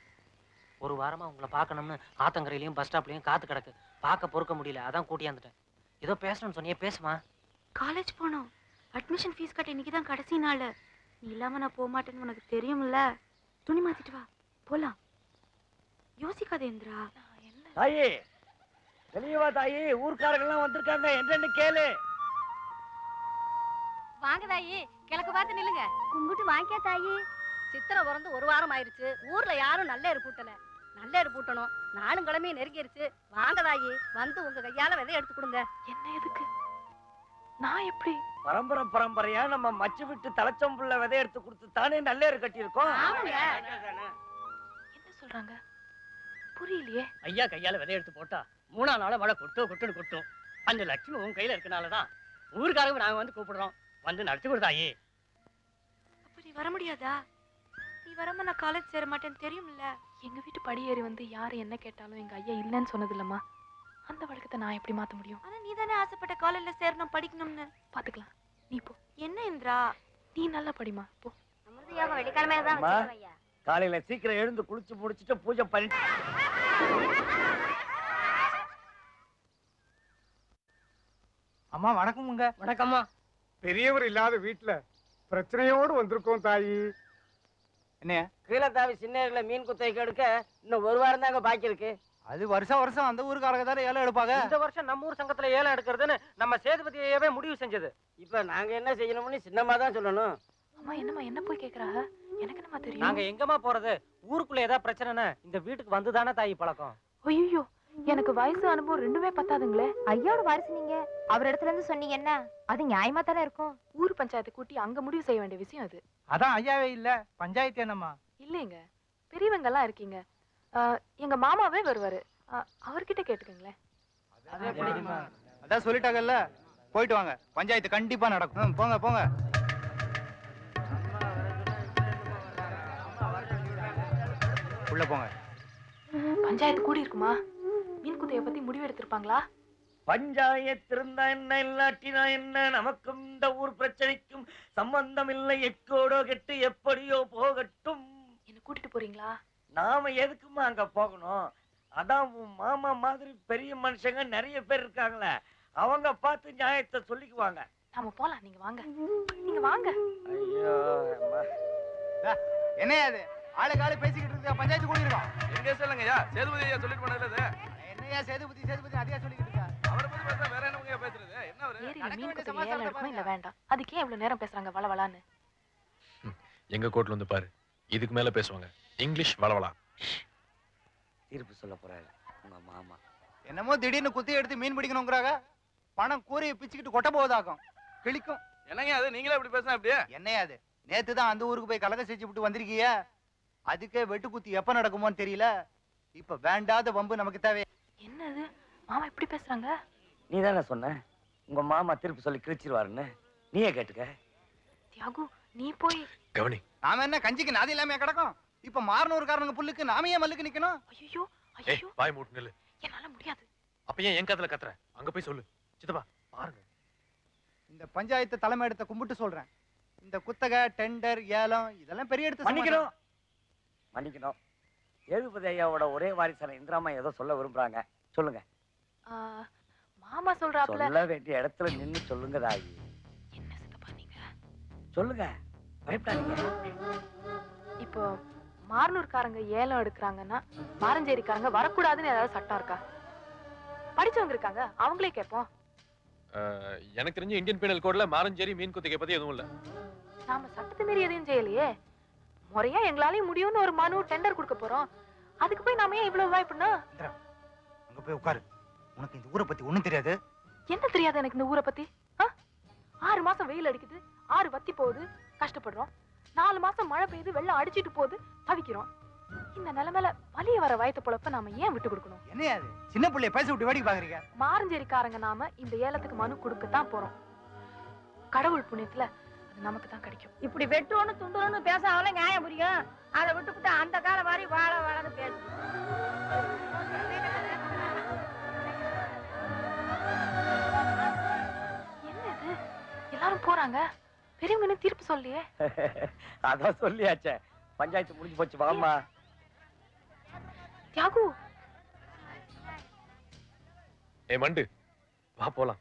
ஒரு வாரமா உங்களை பார்க்கணும்னு ஆத்தங்கரையிலயும் பஸ் ஸ்டாப்லயும் காத்து கிடக்கு. பார்க்க பொறுக்க முடியல, அதான் கூட்டியாந்துட்டேன். ஏதோ பேசணும்னு சொன்னியே, பேசுமா. காலேஜ் போனோம். அட்மிஷன் ஃபீஸ் கட்ட இன்னைக்கு தான் கடைசி நாள். நீ இல்லாம நான் போக மாட்டேன்னு உனக்கு தெரியும்ல. துணி மாத்திட்டு வா, போலாம். யோசிக்காத இந்திரா. தாயே, வெளியவா தாயே, ஊர்க்காரங்க எல்லாம் வந்திருக்காங்க, என்னன்னு கேளு. வாங்க தாயி, கிழக்கு பார்த்து நில்லுங்க. கும்பிட்டு வாங்கியா தாயி. சித்திரை பிறந்து 1 வாரம் ஆயிருச்சு. ஊர்ல யாரும் நல்லேறு பூட்டல. நல்லேறு பூட்டணும். நாளும் கிழமையும் நெருங்கிருச்சு. வாங்க தாயி, வந்து உங்க கையால விதை எடுத்து கொடுங்க. என்ன எதுக்கு? நான் எப்படி? பரம்பரை பரம்பரையா நம்ம மச்சு விட்டு தலைச்சம்புள்ள விதை எடுத்து கொடுத்து தானே நல்லேறு கட்டி இருக்கோம். என்ன சொல்றாங்க? புரியலையே. ஐயா கையால விதை எடுத்து போட்டா 3ஆம் நாள மழை கொட்டுன்னு கொட்டும். அந்த லட்சுமி உன் கையில இருக்கனாலதான் ஊருக்காரங்க நாங்க வந்து கூப்பிடுறோம். வந்து நடத்தி கொடுத்தாயே. அப்ப நீ வர முடியாதா? நீ வராம நான் காலேஜ் சேர மாட்டேன்னு தெரியும்ல. எங்க வீட்டு படி ஏறி வந்து யாரு என்ன கேட்டாலும் எங்க ஐயா இல்லைன்னு சொன்னது இல்லம்மா. அந்த வழக்கத்தை நான் எப்படி மாத்த முடியும்? ஆனா நீ தானே ஆசைப்பட்ட காலேஜ்ல சேரணும், படிக்கணும்னு. பாத்துக்கலாம், நீ போ. என்ன இந்திரா? நீ நல்லா படிமா, போ. அமிர்தயாவை வெள்ளிக்கிழமையா தான் வச்சிருக்கோம் ஐயா. காலையில சீக்கிரம் எழுந்து குளிச்சு முடிச்சிட்டு பூஜை பண்ணிட்டு. அம்மா வணக்கமுங்க. வணக்கம்மா. பெரியவர் இல்லாத வீட்டுல பிரச்சனையோடு வந்திருக்கோம் தாயி. என்னையா? கீழே தாவி சின்ன மீன் குத்தைக்கு எடுக்க இன்னும் 1 வாரம் தாங்க பாக்கி இருக்கு. அது வருஷம் அந்த ஊருக்காரங்க தானே ஏலம் எடுப்பாங்க. இந்த வருஷம் நம்ம ஊர் சங்கத்துல ஏலம் எடுக்கிறதுன்னு நம்ம சேதுபதி ஐயாவே முடிவு செஞ்சது. இப்ப நாங்க என்ன செய்யணும்னு சின்னமா தான் சொல்லணும். அம்மா என்னம்மா என்ன போய் கேக்குறாங்க? எனக்கு என்னமா தெரியும்? நாங்க எங்கம்மா போறது? ஊருக்குள்ள ஏதாவது பிரச்சனைனா இந்த வீட்டுக்கு வந்துதானே தாயி பழக்கம். ஐயோ, எனக்கு வயசு அனுபவம் 2மே பத்தாதுங்களே. ஐயோட வாரிசு நீங்க. அவர் இடத்துல இருந்து சொன்னீங்க என்ன? அது நியாயமா தானே இருக்கும். ஊர் பஞ்சாயத்தை கூட்டி அங்க முடிவு செய்ய வேண்டிய விஷயம் அது. அதான் ஐயாவே இல்ல, பஞ்சாயத்து என்னம்மா? இல்லைங்க, பெரியவங்க எல்லாம் இருக்கீங்க. எங்க மாமாவே வருவாரு, அவர்கிட்ட கேட்டுக்கங்களேன். அதான் சொல்லிட்டாங்கல்ல, போயிட்டு வாங்க, பஞ்சாயத்து கண்டிப்பா நடக்கும். போங்க போங்க. உள்ள போங்க. பஞ்சாயத்து கூடி இருக்குமா? மீன் குத்தைய பத்தி முடிவு எடுத்திருப்பாங்களா? பஞ்சாயத்து இருந்தா என்ன, இல்லாட்டினா என்ன, நமக்கும் இந்த ஊர் பிரச்சனைக்கும் சம்பந்தம் இல்லை. எக்கோடோ கெட்டு எப்படியோ போகட்டும். என்ன கூட்டிட்டு போறீங்களா? நாம எதுக்குமா அங்க போகணும்? அதான் உன் மாமா மாதிரி பெரிய மனுஷங்க நிறைய பேர் இருக்காங்களே, அவங்க பார்த்து நியாயத்தை சொல்லிக்குவாங்க. நாம போலாம், நீங்க வாங்க. நீங்க வாங்க. ஐயோ என்னையா அது ஆளுக்கு ஆளு பேசிக்கிட்டு இருக்க பஞ்சாயத்து கூடியிருக்கோம். எங்க சொல்லுங்க ஐயா, சேதுபதி ஐயா சொல்லிட்டு போனது. என்னையா சேதுபதி அதிகா சொல்லிக்கிட்டு இருக்கா? அவரை பத்தி பேச வேற என்னங்க பேசுறது? என்ன அவரு? ஏரியில மீன் குத்தகை ஏலம் எடுக்கணும் இல்ல வேண்டாம்? அதுக்கு ஏன் இவ்வளவு நேரம் பேசுறாங்க வளவளான்னு? எங்க கோர்ட்ல வந்து பாரு, இதுக்கு மேல பேசுவாங்க. இங்கிலீஷ் வளவலா. தீர்ப்பு சொல்ல போறாரு உங்க மாமா. என்னமோ திடீர்னு குத்தி எடுத்து மீன் பிடிக்கணுங்கிறாங்க. பணம் கூரையை பிச்சுக்கிட்டு கொட்ட போவதாக்கும், கிழிக்கும். என்னங்க அது, நீங்களே இப்படி பேசினா அப்படியே? என்னையா அது, நேத்து தான் அந்த ஊருக்கு போய் கலக செஞ்சு விட்டு வந்திருக்கீங்க. அதுக்கே வெட்டு குத்தி எப்ப நடக்குமோன்னு தெரியல. இப்ப வேண்டாத வம்பு நமக்கு தேவை. என்னது மாமா இப்படி பேசுறாங்க? நீ தானே சொன்ன உங்க மாமா தீர்ப்பு சொல்லி கிழிச்சிருவாருன்னு. நீயே கேட்டுக்க. தியாகு நீ போய் கவனி. நாம என்ன கஞ்சிக்கு நாதி இல்லாம கிடக்கும்? இப்ப மாறனூர்காரனுங்க புல்லுக்கு நாம ஏன் மல்லுக்கு நிக்கணும்? ஐயோ ஏய், வாய் மூட்டு நில்லு. என்னால முடியாது. அப்ப ஏன் என் காதுல கத்துற? அங்க போய் சொல்லு. சித்தப்பா பாருங்க. இந்த பஞ்சாயத்து தலைமை எடுத்த கும்பிட்டு சொல்றேன். இந்த குத்தகை, டெண்டர், ஏலம் இதெல்லாம் பெரிய எடுத்து மன்னிக்கணும். மன்னிக்கணும். சேதுபதி ஐயாவோட ஒரே வாரிசான இந்திராமா ஏதோ சொல்ல விரும்புறாங்க. சொல்லுங்க. மாமா சொல்றாப்ல. சொல்ல வேண்டிய இடத்துல நின்னு சொல்லுங்க தாயி. என்ன சித்தப்பா நீங்க? சொல்லுங்க, பயப்படாதீங்க. இப்போ மாரனூர்காரங்க ஏலம் எடுக்கிறாங்கன்னா மாரஞ்சேரிக்காரங்க வரக்கூடாதுன்னு ஏதாவது சட்டம் இருக்கா? படிச்சவங்க இருக்காங்க, அவங்களே கேட்போம். எனக்கு தெரிஞ்ச இந்தியன் பீனல் கோட்ல மாரஞ்சேரி மீன் குத்தகை பத்தி எதுவும் இல்ல. நாம சட்டத்தை மீறி எதையும் செய்யலையே. முறையா எங்களாலையும் முடியும்னு ஒரு மனு டெண்டர் கொடுக்க போறோம். அதுக்கு போய் நாம ஏன் இவ்வளவு வாய்ப்புனா? அங்க போய் உட்காரு. உனக்கு இந்த ஊரை பத்தி ஒண்ணும் தெரியாது. என்ன தெரியாது எனக்கு இந்த ஊரை பத்தி? 6 மாசம் வெயில் அடிக்குது, 6 வத்தி போகுது, கஷ்டப்படுறோம். 4 மாசம் மழை பெய்யுது, வெள்ளம் அடிச்சிட்டு போகுது, தவிக்கிறோம். இந்த நிலைமையில வலிய வர வயத்த பொழப்ப நாம ஏன் விட்டு கொடுக்கணும்? என்னையா அது, சின்ன பிள்ளைய பேச விட்டு வேடிக்கை பாக்குறீங்க? மாரஞ்சேரிக்காரங்க நாம இந்த ஏலத்துக்கு மனு கொடுக்கத்தான் போறோம். கடவுள் புண்ணியத்துல அது நமக்கு தான் கிடைக்கும். இப்படி வெட்டுவோன்னு துண்டுன்னு பேச அவளை நியாயம் புரியும். அதை விட்டுவிட்டு அந்த காலம் மாதிரி வாழன்னு பேசு. என்னது எல்லாரும் போறாங்க, பெரியவங்க தீர்ப்பு சொல்லியே. அதான் சொல்லியாச்சே, பஞ்சாயத்து முடிஞ்சு போச்சு. வாமா தியாகு. ஏ மண்டு, வா போலாம்.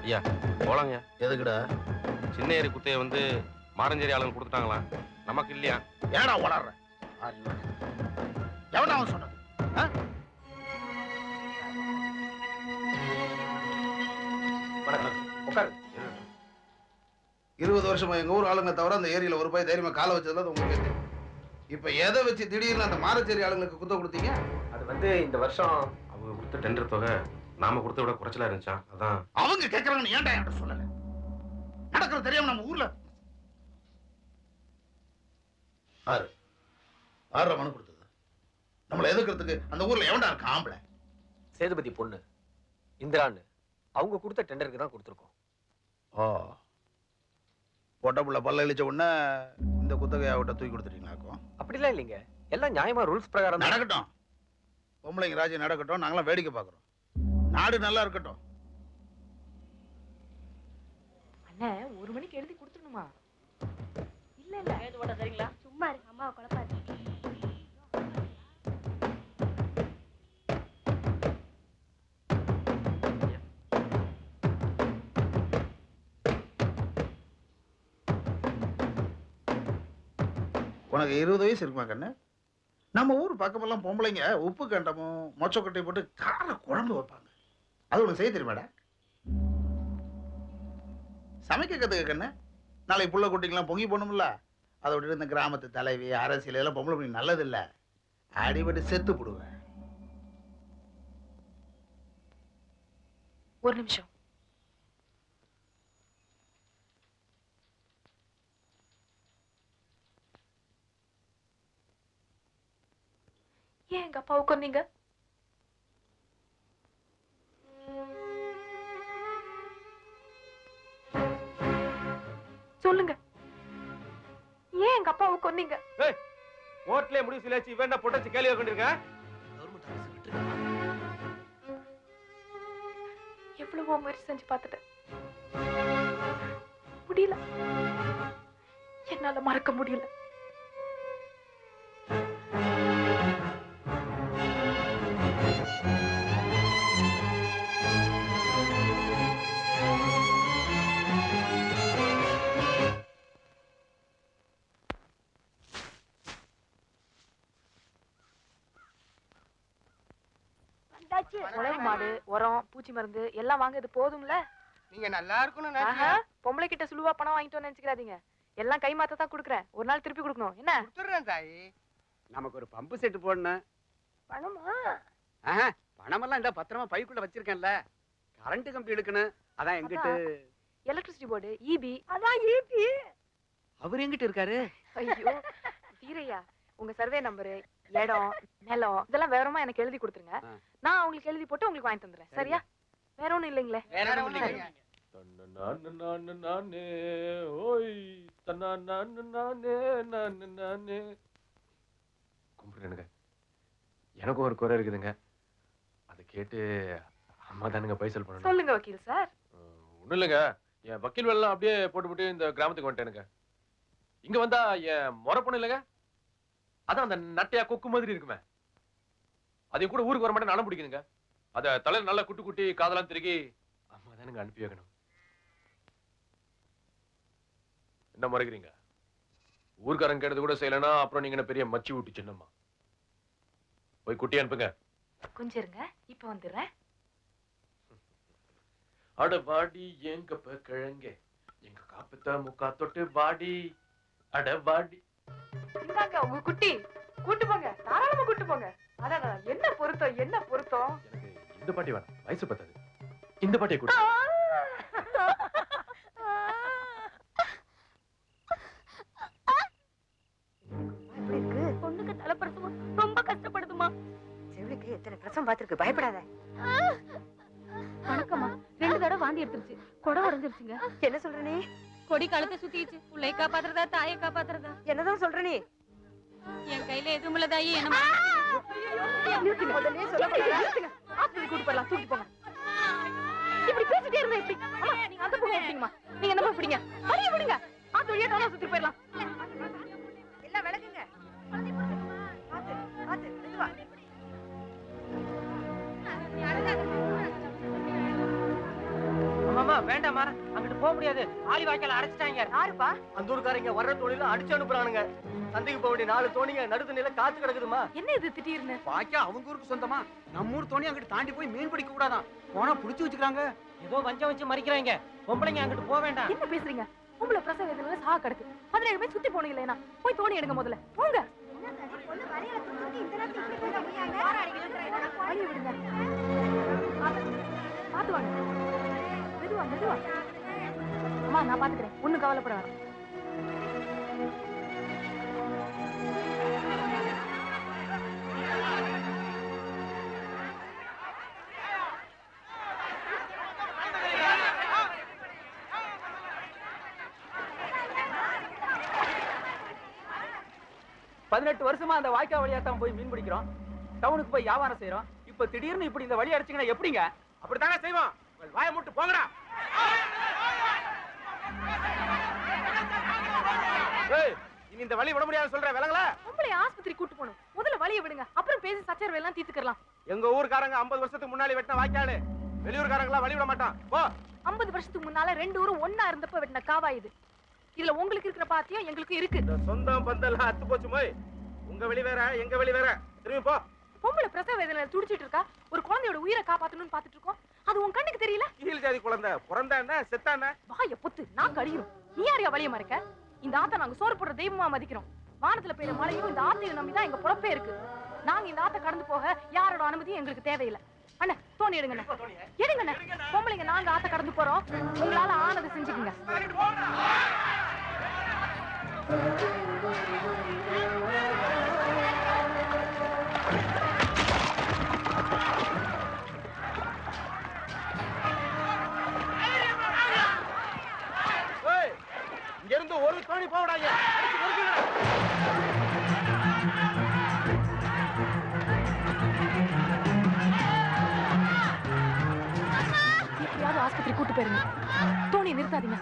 ஐயா போலாங்க. எதுக்குடா? சின்ன ஏரி குத்தையை வந்து மாரஞ்சேரி ஆளுங்க கொடுத்துட்டாங்களா, நமக்கு இல்லையா? ஏடா வளர்ற? எவனா அவன் சொன்னது? உட்காரு. 20 வருஷமா எங்க ஊர் ஆளுங்க தவிர அந்த ஏரியில ஒரு பை தைரியமா காலை வச்சதுல உங்களுக்கு தெரியும். இப்ப எதை வச்சு திடீர்னு அந்த மாரச்சேரி ஆளுங்களுக்கு குத்த கொடுத்தீங்க? அது வந்து இந்த வருஷம் அவங்க கொடுத்த டெண்டர் தொகை நாம கொடுத்த விட குறைச்சலா இருந்துச்சா, அதான். அவங்க கேட்கறாங்கன்னு ஏன்டா என்கிட்ட சொல்லல? நடக்கிறது தெரியாம நம்ம ஊர்ல ஆறு மனு கொடுத்தது நம்மளை எதிர்க்கிறதுக்கு அந்த ஊர்ல எவன்டா இருக்கா ஆம்பளை? சேதுபதி பொண்ணு இந்திரான்னு அவங்க கொடுத்த டெண்டருக்கு தான் கொடுத்துருக்கோம். பொட்டப்புள்ள பல்ல இழிச்ச உடனே இந்த குத்தகையை அவட்ட தூக்கி கொடுத்துட்டீங்களாக்கும்? அப்படிலாம் இல்லைங்க, எல்லாம் நியாயமா ரூல்ஸ் பிரகாரம் நடக்கட்டும். பொம்பளைங்க ராஜ்யம் நடக்கட்டும், நாங்களாம் வேடிக்கை பார்க்குறோம். நாடு நல்லா இருக்கட்டும். அண்ணே 1 மணிக்கு எழுதி கொடுத்துடணுமா? இல்ல இல்ல சரிங்களா? சும்மா இருக்கு, அம்மாவை குழப்பாது. உனக்கு 20 வயசு இருக்குமா கண்ணு? நம்ம ஊர் பக்கமெல்லாம் பொம்பளைங்க உப்பு கண்டமும் மொச்சக்கொட்டை போட்டு கார குழம்பு வைப்பாங்க. அது உனக்கு செய்ய தெரியுமாடா? சமைக்க கத்துக்க கண்ணு. நாளைக்கு புள்ள குட்டிங்கெல்லாம் பொங்கி போகணும்ல. அதை விட்டுட்டு இந்த கிராமத்து தலைவி அரசியல் எல்லாம் பொம்பளை பண்ணி நல்லது இல்லை. அடிபட்டு செத்து போடுவேன். ஒரு நிமிஷம். ஏன் எங்க அப்பாவை கொன்னீங்க? சொல்லுங்க, ஏன் எங்க அப்பாவை கொன்னீங்க? ஓட்லயே முடிவு சொல்லியாச்சு, வேண்டாம் பொட்டச்சு கேள்வி கொண்டிருக்க. எவ்வளவோ முயற்சி செஞ்சு பார்த்துட்டேன், முடியல. என்னால மறக்க முடியல. உழவு மாடு, உரம், பூச்சி மருந்து எல்லாம் வாங்க இது போதும்ல? நீங்க நல்லா இருக்கணும் ஆஹா, பொம்பளை கிட்ட சுலுவா பணம் வாங்கிட்டு நினைச்சுக்காதீங்க. எல்லாம் கை மாத்த தான் குடுக்குறேன். ஒரு நாள் திருப்பி கொடுக்கணும். என்ன? கொடுத்துறேன் தாயி. நமக்கு ஒரு பம்பு செட்டு போடணும். பணமா? ஆஹா, பணமெல்லாம் இந்த பத்திரமா பைக்குள்ள வச்சிருக்கேன்ல. கரண்ட் கம்பி இழுக்கணும். அதான் எங்கிட்டு எலக்ட்ரிசிட்டி போர்டு, ஈபி. அதான் ஈபி. அவர் எங்கிட்ட இருக்காரு? ஐயோ வீரையா, உங்க சர்வே நம்பரு, இடம், நிலம் இதெல்லாம் விவரமா எனக்கு எழுதி கொடுத்துருங்க. நான் அவங்களுக்கு எழுதி போட்டு உங்களுக்கு வாங்கி தந்துடுறேன். சரியா? வேற ஒண்ணும் இல்லைங்களே? வேற ஒண்ணும் இல்லைங்க. கும்பிடுங்க. எனக்கும் ஒரு குறை இருக்குதுங்க. அதை கேட்டு அம்மா தானுங்க பைசல் பண்ணணும். சொல்லுங்க வக்கீல் சார். ஒண்ணும் இல்லைங்க, என் வக்கீல் வேலை அப்படியே போட்டு இந்த கிராமத்துக்கு வந்துட்டேனுங்க. இங்க வந்தா என் முறை பொண்ணு இல்லைங்க, அதான் அந்த நட்டையா கொக்கு மாதிரி இருக்குமே, அதையும் கூட ஊருக்கு வர மாட்டேன் நலம் பிடிக்குதுங்க. அத தலையில நல்லா குட்டி குட்டி காதெல்லாம் திருக்கி அம்மா தானுங்க அனுப்பி வைக்கணும். என்ன முறைக்கிறீங்க? ஊர்க்காரங்க கேட்டது கூட செய்யலன்னா அப்புறம் நீங்க என்ன பெரிய மச்சி ஊட்டி சின்னம்மா. போய் குட்டி அனுப்புங்க. கொஞ்சம் இருங்க, இப்ப வந்துடுறேன். அட வாடி எங்க கிழங்க, எங்க காப்பத்த முக்கா தொட்டு வாடி, அட வாடி. இந்தாங்க உங்க குட்டி, கூட்டு போங்க, தாராளமா கூட்டு போங்க. அதான் என்ன பொருத்தம், என்ன பொருத்தம். எனக்கு இந்த பாட்டி வேணாம், வயசு பத்தாது. இந்த பாட்டியை கூட பொண்ணுக்கு தலைப்பிரசவம் ரொம்ப கஷ்டப்படுதுமா. செவிலுக்கு எத்தனை பிரசவம் பார்த்திருக்கு, பயப்படாத. வணக்கம்மா. 2 தடவை வாந்தி எடுத்துருச்சு, கொடை உடைஞ்சிருச்சுங்க. என்ன சொல்ற நீ? கொடி கழுத்தை சுத்திச்சு. புள்ளைய காப்பாத்துறதா தாயை காப்பாத்துறதா? என்னதான் சொல்ற நீ? என் கையில எதுவும் இல்ல தாயி. என்ன முதல்லயே சொல்லக்கூடாது. ஆஸ்பத்திரி கூட்டு போறலாம், தூக்கிட்டு போங்க. இப்படி பேசிட்டே இருந்தா எப்படி? அம்மா நீங்க அந்த பக்கம் விட்டீங்கம்மா, நீங்க இந்த பக்கம் பிடிங்க. வழிய விடுங்க, ஆத்து வழியா தானே சுத்தி போயிடலாம். எல்லாம் விளக்குங்க. பாத்து பாத்து மெதுவா. ஆமாமா வேண்டாமா, அங்கிட்டு போக முடியாது. ஆலி வாய்க்கால அடைச்சிட்டாங்க. யாருப்பா? அந்த ஊர்க்காரங்க வர்ற தோணில அடிச்சு அனுப்புறானுங்க. சந்தைக்கு போக வேண்டிய 4 தோணிங்க நடுத்தணியில காத்து கிடக்குதுமா. என்ன இது திடீர்னு? பாக்கியா அவங்க ஊருக்கு சொந்தமா? நம்ம ஊர் தோணி அங்கிட்டு தாண்டி போய் மீன் பிடிக்க கூடாதான். போனா புடிச்சு வச்சுக்கிறாங்க. ஏதோ வஞ்சம் வச்சு மறிக்கிறாங்க. பொம்பளைங்க அங்கிட்டு போக வேண்டாம். என்ன பேசுறீங்க? உங்களை பிரசவ வேதனையில சாக கிடக்கு. 17 பேர் சுத்தி போனீங்களேனா? போய் தோணி எடுங்க முதல்ல. போங்க. வழிய விடுங்க. பாத்து வாங்க. மெதுவா மெதுவா. அம்மா நான் பாத்துக்கிறேன், ஒண்ணும் கவலைப்பட வேண்டாம். வருஷமா அந்த வாய்க்கா வழியா தான் போய் மீன் பிடிக்கிறோம். டவுனுக்கு போய் வியாபாரம் செய்யறோம். இப்ப திடீர்னு இப்படி இந்த வழி அடிச்சீங்கன்னா எப்படிங்க? அப்படித்தானே செய்வோம். வாயை மூட்டு போங்கடா. இனி இந்த வழி விட முடியாது சொல்ற விலங்கல. உங்களை ஆஸ்பத்திரி கூட்டு போணும். முதல்ல வழிய விடுங்க, அப்புறம் பேசி சச்சரவு எல்லாம் தீர்த்துக்கலாம். எங்க ஊர்க்காரங்க 50 வருஷத்துக்கு முன்னாடி வெட்டின வாய்க்காலு. வெளியூர்காரங்களா வழி விட மாட்டான். போ. 50 வருஷத்துக்கு முன்னால 2 ஊரும் ஒண்ணா இருந்தப்ப வெட்டின காவா இது. இதுல உங்களுக்கு இருக்கிற பாத்தியம் எங்களுக்கு இருக்கு. இந்த சொந்தம் பந்தெல்லாம் அத்து போச்சு போய். உங்க வெளி வேற, எங்க வெளி வேற. திரும்பி போ. பொம்பளை பிரசவ வேதனையில துடிச்சிட்டு இருக்கா. ஒரு குழந்தையோட உயிரை காப்பாத்தணும்னு பாத்துட்டு இருக்கோம். அது உன் கண்ணுக்கு தெரியல? கீழ் ஜாதி குழந்தை பிறந்தா என்ன செத்தா என்ன? வாய பொத்து, நான் கடியும். நீ யாரையா வழிய மறைக்க? இந்த ஆத்த நாங்க சோறு போடுற தெய்வமா மதிக்கிறோம். வானத்துல பெய்யுற மழையும் இந்த ஆத்தையும் நம்பிதான் எங்க பொழப்பே இருக்கு. நாங்க இந்த ஆத்த கடந்து போக யாரோட அனுமதியும் எங்களுக்கு தேவையில்லை. அண்ணா தோணி எடுங்கண்ணே, எடுங்கண்ணே. பொம்பளைங்க நாங்க ஆத்த கடந்து போறோம், உங்களால ஆனதை செஞ்சுக்குங்க. இங்க இருந்து ஒரு தோணி போடாங்க. கூட்டு போயிருங்க. தோணியை நிறுத்தாதீங்க.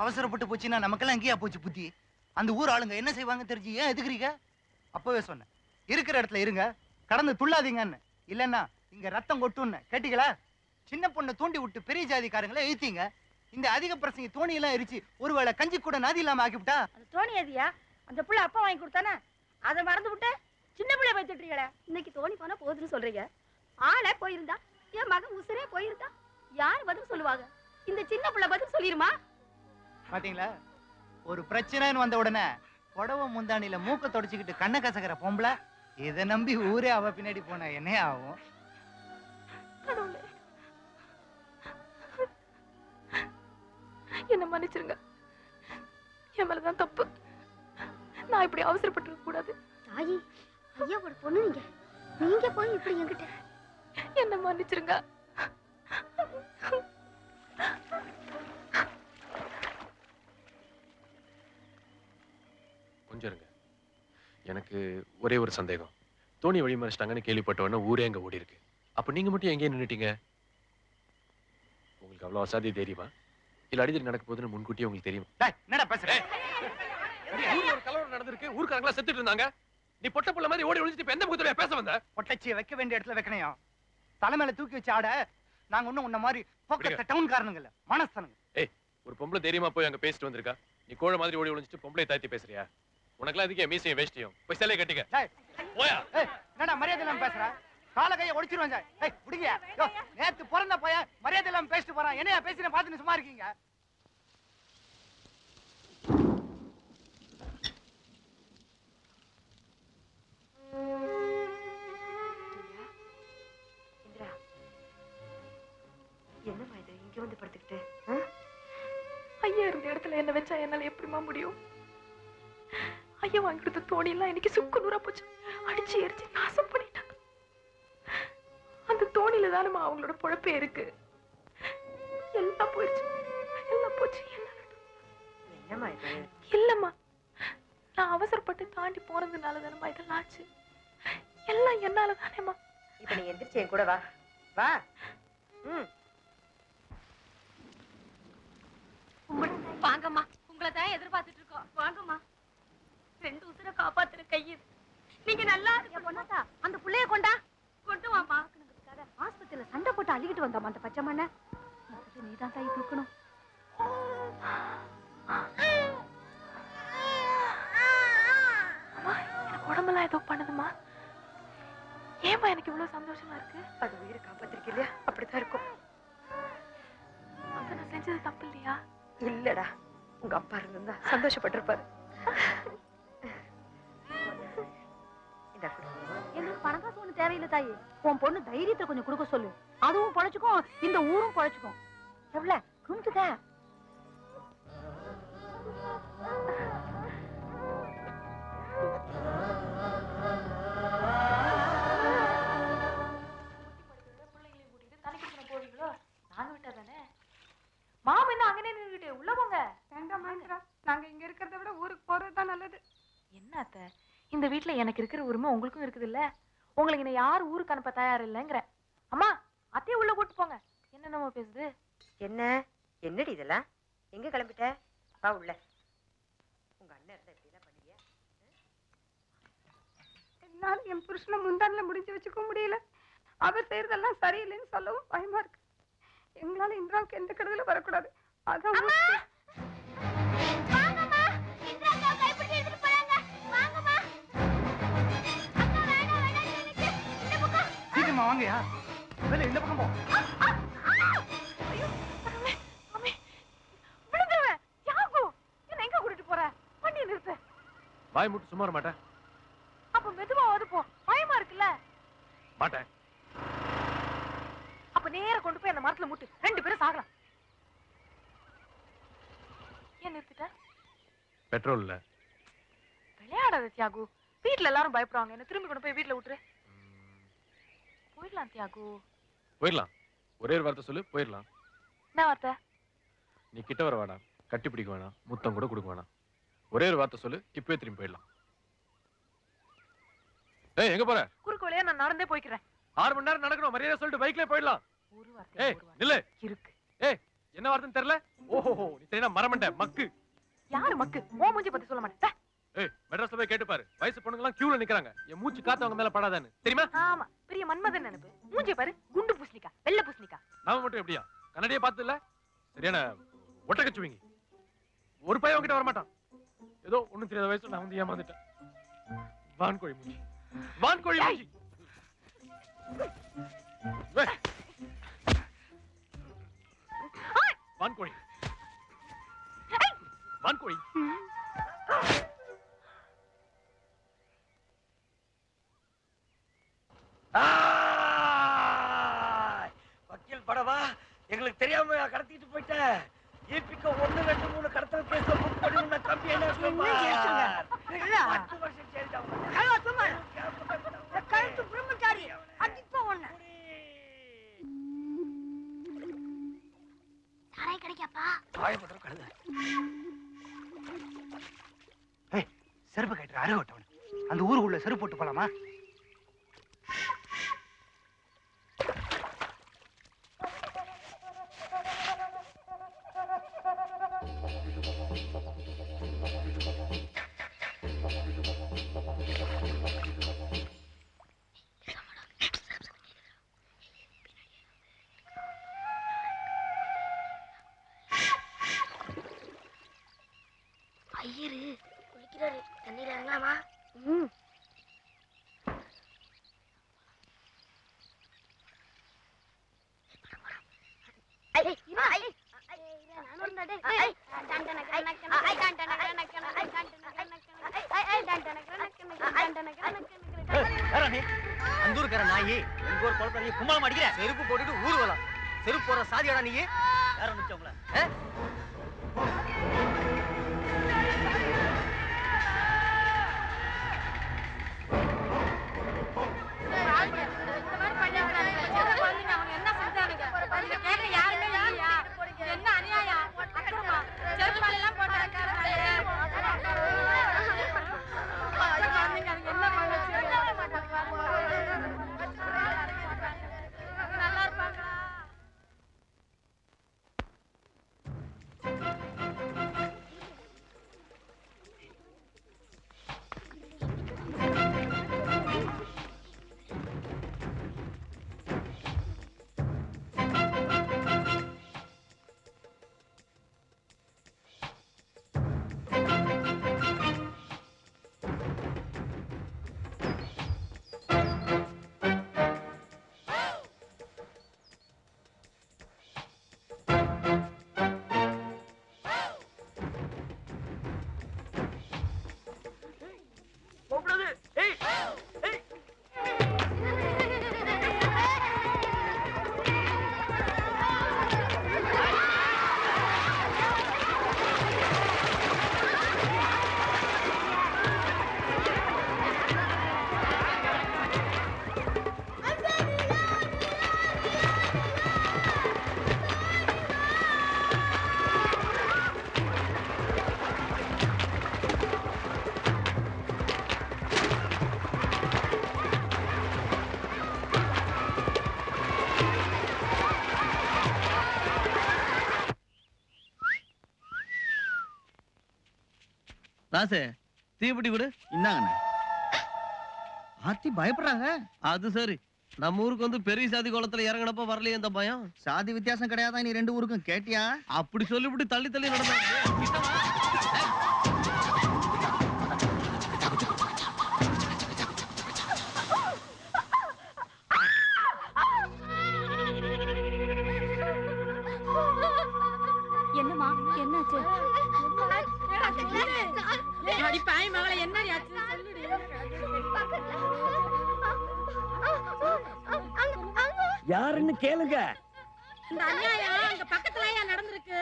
அவசரப்பட்டு போச்சுன்னா நமக்கெல்லாம் எங்கேயா போச்சு புத்தி? அந்த ஊர் ஆளுங்க என்ன செய்வாங்க தெரிஞ்சு ஏன் எதுக்குறீங்க? அப்பவே சொன்னேன், இருக்கிற இடத்துல இருங்க, கடந்து துள்ளாதீங்கன்னு. இல்லன்னா இங்க ரத்தம் கொட்டுன்னு கேட்டீங்களா? சின்ன பொண்ணை தூண்டி விட்டு பெரிய ஜாதிக்காரங்களை எழுத்தீங்க. இந்த அதிக பிரசங்க தோணியெல்லாம் எரிச்சு ஒருவேளை கஞ்சி கூட நதி இல்லாம ஆக்கிவிட்டா? அந்த தோணி எதியா? அந்த புள்ள அப்பா வாங்கி கொடுத்தானே, அதை மறந்து விட்டு சின்ன பிள்ளை வைத்துட்டீங்களே. இன்னைக்கு தோணி போனா போகுதுன்னு சொல்றீங்க. ஆளே போயிருந்தா, என் மகன் உசுரே போயிருந்தா யார் பதில் சொல்லுவாங்க? இந்த சின்ன பிள்ளை பதில் சொல்லிருமா? பாத்தீங்களா, ஒரு பிரச்சனைன்னு வந்த உடனே புடவை முந்தானில மூக்க தொடச்சுக்கிட்டு கண்ணை கசக்கிற பொம்பளை, இதை நம்பி ஊரே அவ பின்னாடி போன என்ன ஆகும்? என்ன மன்னிச்சிருங்க, என் மேலதான் தப்பு. நான் இப்படி அவசரப்பட்டு கூடாது. தாயி, ஐயா ஒரு பொண்ணு நீங்க போய் இப்படி என்கிட்ட என்ன மன்னிச்சிருங்க. கொஞ்சம் இருங்க. எனக்கு ஒரே ஒரு சந்தேகம். தோணி வழிமறிச்சிட்டாங்கன்னு கேள்விப்பட்டவன ஊரே அங்க ஓடி இருக்கு. அப்ப நீங்க மட்டும் எங்கேயே நின்னுட்டீங்க? உங்களுக்கு அவ்வளவு அசாதி தெரியுமா? இல்ல அடிதடி நடக்க போகுதுன்னு முன்கூட்டியே உங்களுக்கு தெரியுமா? என்னடா பேசுற? ஊர்ல ஒரு கலவரம் நடந்திருக்கு, ஊர்க்காரங்களா செத்துட்டு இருந்தாங்க. நீ பொட்ட புள்ள மாதிரி ஓடி ஒளிஞ்சிட்டு எந்த முகத்துல பேச வந்த? பொட்டச்சியை வைக்க வேண்டிய இடத்துல வைக்கணையும். தலைமையில தூக்கி வச்சு ஆட நாங்க ஒண்ணும் உன்ன மாதிரி போக்கத்த டவுன் காரணங்க இல்ல, மனசனுங்க. ஏய், ஒரு பொம்பளை தைரியமா போய் அங்க பேசிட்டு வந்திருக்கா. நீ கோழ மாதிரி ஓடி ஒளிஞ்சிட்டு பொம்பளை தாய்த்தி பேசுறியா? உனக்குலாம் இதுக்கு மீசையும் வேஷ்டியும் போய் சேலையை கட்டிக்க. போயா? என்னடா மரியாதை இல்லாம பேசுற? கால கையை ஒடிச்சிருவாங்க. ஏய் புடிங்க. நேத்து பிறந்த போய மரியாதை இல்லாம பேசிட்டு போறான். என்னையா பேசின பாத்துன்னு சும்மா இருக்கீங்க? இந்திரா, என்னம்மா இது இங்க வந்து படுத்துக்கிட்டு? ஐயா இருந்த இடத்துல என்ன வச்சா என்னால எப்படிமா முடியும்? ஐயா வாங்கி கொடுத்த தோணி எல்லாம் இன்னைக்கு சுக்கு நூறா போச்சு. அடிச்சு எரிச்சு நாசம் பண்ணிட்டாங்க. அந்த தோணியில தானம்மா அவங்களோட பொழப்பே இருக்கு. எல்லாம் போயிடுச்சு, எல்லாம் போச்சு. என்னம்மா இது? இல்லம்மா, நான் அவசரப்பட்டு தாண்டி போறதுனால தானம்மா இதெல்லாம் ஆச்சு. எல்லாம் என்னால தானேம்மா. இப்ப நீ எந்திரிச்சு என் கூட வா. வா. வாங்கம்மா, உங்களை தான் எதிர்பார்த்துட்டு இருக்கோம். வாங்கம்மா, 2 உசுரை காப்பாத்துற கையு. நீங்க நல்லா இருக்க பொண்ணாத்தா, அந்த புள்ளைய கொண்டா கொண்டு வாமா. ஆஸ்பத்திரியில சண்டை போட்டு அள்ளிக்கிட்டு வந்தோம் அந்த பச்சை மண்ணை. நீதான் தாய் தூக்கணும். எனக்கு உடம்பெல்லாம் ஏதோ பண்ணுதுமா. ஏமா எனக்கு இவ்வளவு சந்தோஷமா இருக்கு? அது உயிரை காப்பாத்திருக்கு இல்லையா? அப்படித்தான் இருக்கும். அப்ப நான் செஞ்சது தப்பு இல்லையா? இல்லடா, உங்க அப்பா இருந்தா சந்தோஷப்பட்டிருப்பாரு. எங்களுக்கு பணம் காசு ஒண்ணு தேவையில்லை தாயி. உன் பொண்ணு தைரியத்தை கொஞ்சம் கொடுக்க சொல்லு. அதுவும் பொழைச்சுக்கும், இந்த ஊரும் பொழைச்சுக்கும். எவ்வளவு கும்பிட்டுக்க. மாமா என்ன அங்கனே நின்னுட்டு உள்ள போங்க. வேண்டாம் மகேந்திரா, நாங்க இங்க இருக்கிறத விட ஊருக்கு போறதுதான் நல்லது. என்ன அத்தை, இந்த வீட்ல எனக்கு இருக்கிற உரிமை உங்களுக்கும் இருக்குது இல்ல? உங்களுக்கு என்ன யார் ஊருக்கு அனுப்ப தயார் இல்லைங்கிற. அம்மா, அத்தைய உள்ள கூட்டு போங்க. என்னென்னமோ பேசுது. என்ன என்னடி இதெல்லாம்? எங்க கிளம்பிட்ட? வா உள்ள. உங்க அண்ணன் இருந்தா இப்படி எல்லாம் பண்ணுவியா? என்னால என் புருஷனை முந்தானில முடிஞ்சு வச்சுக்க முடியல. அவர் செய்யறதெல்லாம் சரியில்லைன்னு சொல்லவும் பயமா இருக்கு. எங்களால இந்திராவுக்கு எந்த கெடுதலும் வரக்கூடாது. அதான் சீக்கிரமா வாங்கயா. இந்த பக்கம் போ. எங்க கூட்டிட்டு போற? வண்டியை நிறுத்து. வாய் மூட்டு சும்மா வர மாட்டேன். அப்ப மெதுவாவது போ. பயமா இருக்குல்ல? மாட்டேன். அப்ப நேர கொண்டு போய் அந்த மரத்துல முட்டு. 2 பேரும் சாகலாம். ஏன் நிறுத்திட்ட? பெட்ரோல் இல்ல. விளையாடாத தியாகு. வீட்டுல எல்லாரும் பயப்படுவாங்க. என்ன திரும்பி கொண்டு போய் வீட்டுல விட்டுரு. போயிடலாம் தியாகு. போயிடலாம். ஒரே ஒரு வார்த்தை சொல்லு, போயிடலாம். என்ன வார்த்தை? நீ கிட்ட வர வேணாம், கட்டி பிடிக்க வேணாம், முத்தம் கூட கொடுக்க வேணாம். ஒரே ஒரு வார்த்தை சொல்லு, இப்பவே திரும்பி போயிடலாம். ஏய், எங்க போற? குறுக்கு வழியா நான் நடந்தே போய்க்கிறேன். 6 மணி நேரம் நடக்கணும். மரியாதை சொல்லிட்டு பைக்லயே போயிடலாம். ஒரு வார்த்தை. ஏய், நில்லு. இருக்கு. ஏய், என்ன வார்த்தைன்னு தெரியல? ஓஹோ, நீ தெரியுமா மரமண்ட மக்கு. யாரு மக்கு? ஓ மூஞ்சி பத்தி சொல்ல மாட்டேன். ஏய், மெட்ராஸ்ல போய் கேட்டு பாரு. வயசு பொண்ணுங்க எல்லாம் கியூல நிக்கறாங்க. என் மூச்சு காத்து அவங்க மேல படாதான்னு. தெரியுமா? ஆமா, பெரிய மன்மதன் நினைப்பு. மூஞ்சி பாரு, குண்டு பூசணிக்கா, வெள்ளை பூசணிக்கா. நாம மட்டும் எப்படியா? கண்ணாடியே பார்த்தது இல்ல? சரியான ஒட்டக்கச்சுவீங்க. ஒரு பையன் கிட்ட வர மாட்டான். ஏதோ ஒண்ணும் தெரியாத வயசுல நான் வந்து ஏமாந்துட்டேன். வான்கோழி மூஞ்சி. வான்கோழி மூஞ்சி. வான்கோழி. வான்கோழி. வக்கீல் படவா, எங்களுக்கு தெரியாம கடத்திட்டு போயிட்ட. ஈபிக்க 1, 2, 3 கடத்தல் கேஸ்ல புக் பண்ணி உன்னை கம்பி என்ன சொல்லுங்க. 10 வருஷம் சேர்ந்தவங்க. கழுத்து பிரம்மச்சாரி அடிப்பா ஒண்ணு. சாராய் கிடைக்காப்பா? ஆயப்பட்டற கழுத. ஏய், செருப்பு கட்டற அருகட்டவன். அந்த ஊருக்குள்ள செருப்பு போட்டு போலாமா? ஐயரு குளிக்கிறாரு. தண்ணியில இறங்கலாமா? அந்தூருக்கார நாயி எங்க ஒரு குளத்துல கும்பலம் அடிக்கிற. செருப்பு போட்டுட்டு ஊர்வலம். செருப்பு போற சாதியாடா நீ? யார நிச்சவங்கள? என்ன அநியாயம்? அக்கிரமா செருப்பு எல்லாம் போட்டாங்க. நல்லா இருப்பாங்களா? ராசு தீப்பெட்டி கொடு. இந்தாங்கண்ணே. ஆத்தி பயப்படுறாங்க. அது சரி, நம்ம ஊருக்கு வந்து பெரிய சாதி குளத்துல இறங்கினப்ப வரலையே இந்த பயம். சாதி வித்தியாசம் கிடையாதா நீ 2 ஊருக்கும் கேட்டியா? அப்படி சொல்லிவிட்டு தள்ளி தள்ளி நடந்தாங்க. என்னம்மா என்னாச்சு? அடி பாய் மகளே, என்னடி ஆச்சு சொல்லுடி. யாருன்னு கேளுங்க. இந்த அநியாயம் அங்க பக்கத்துலயா நடந்திருக்கு.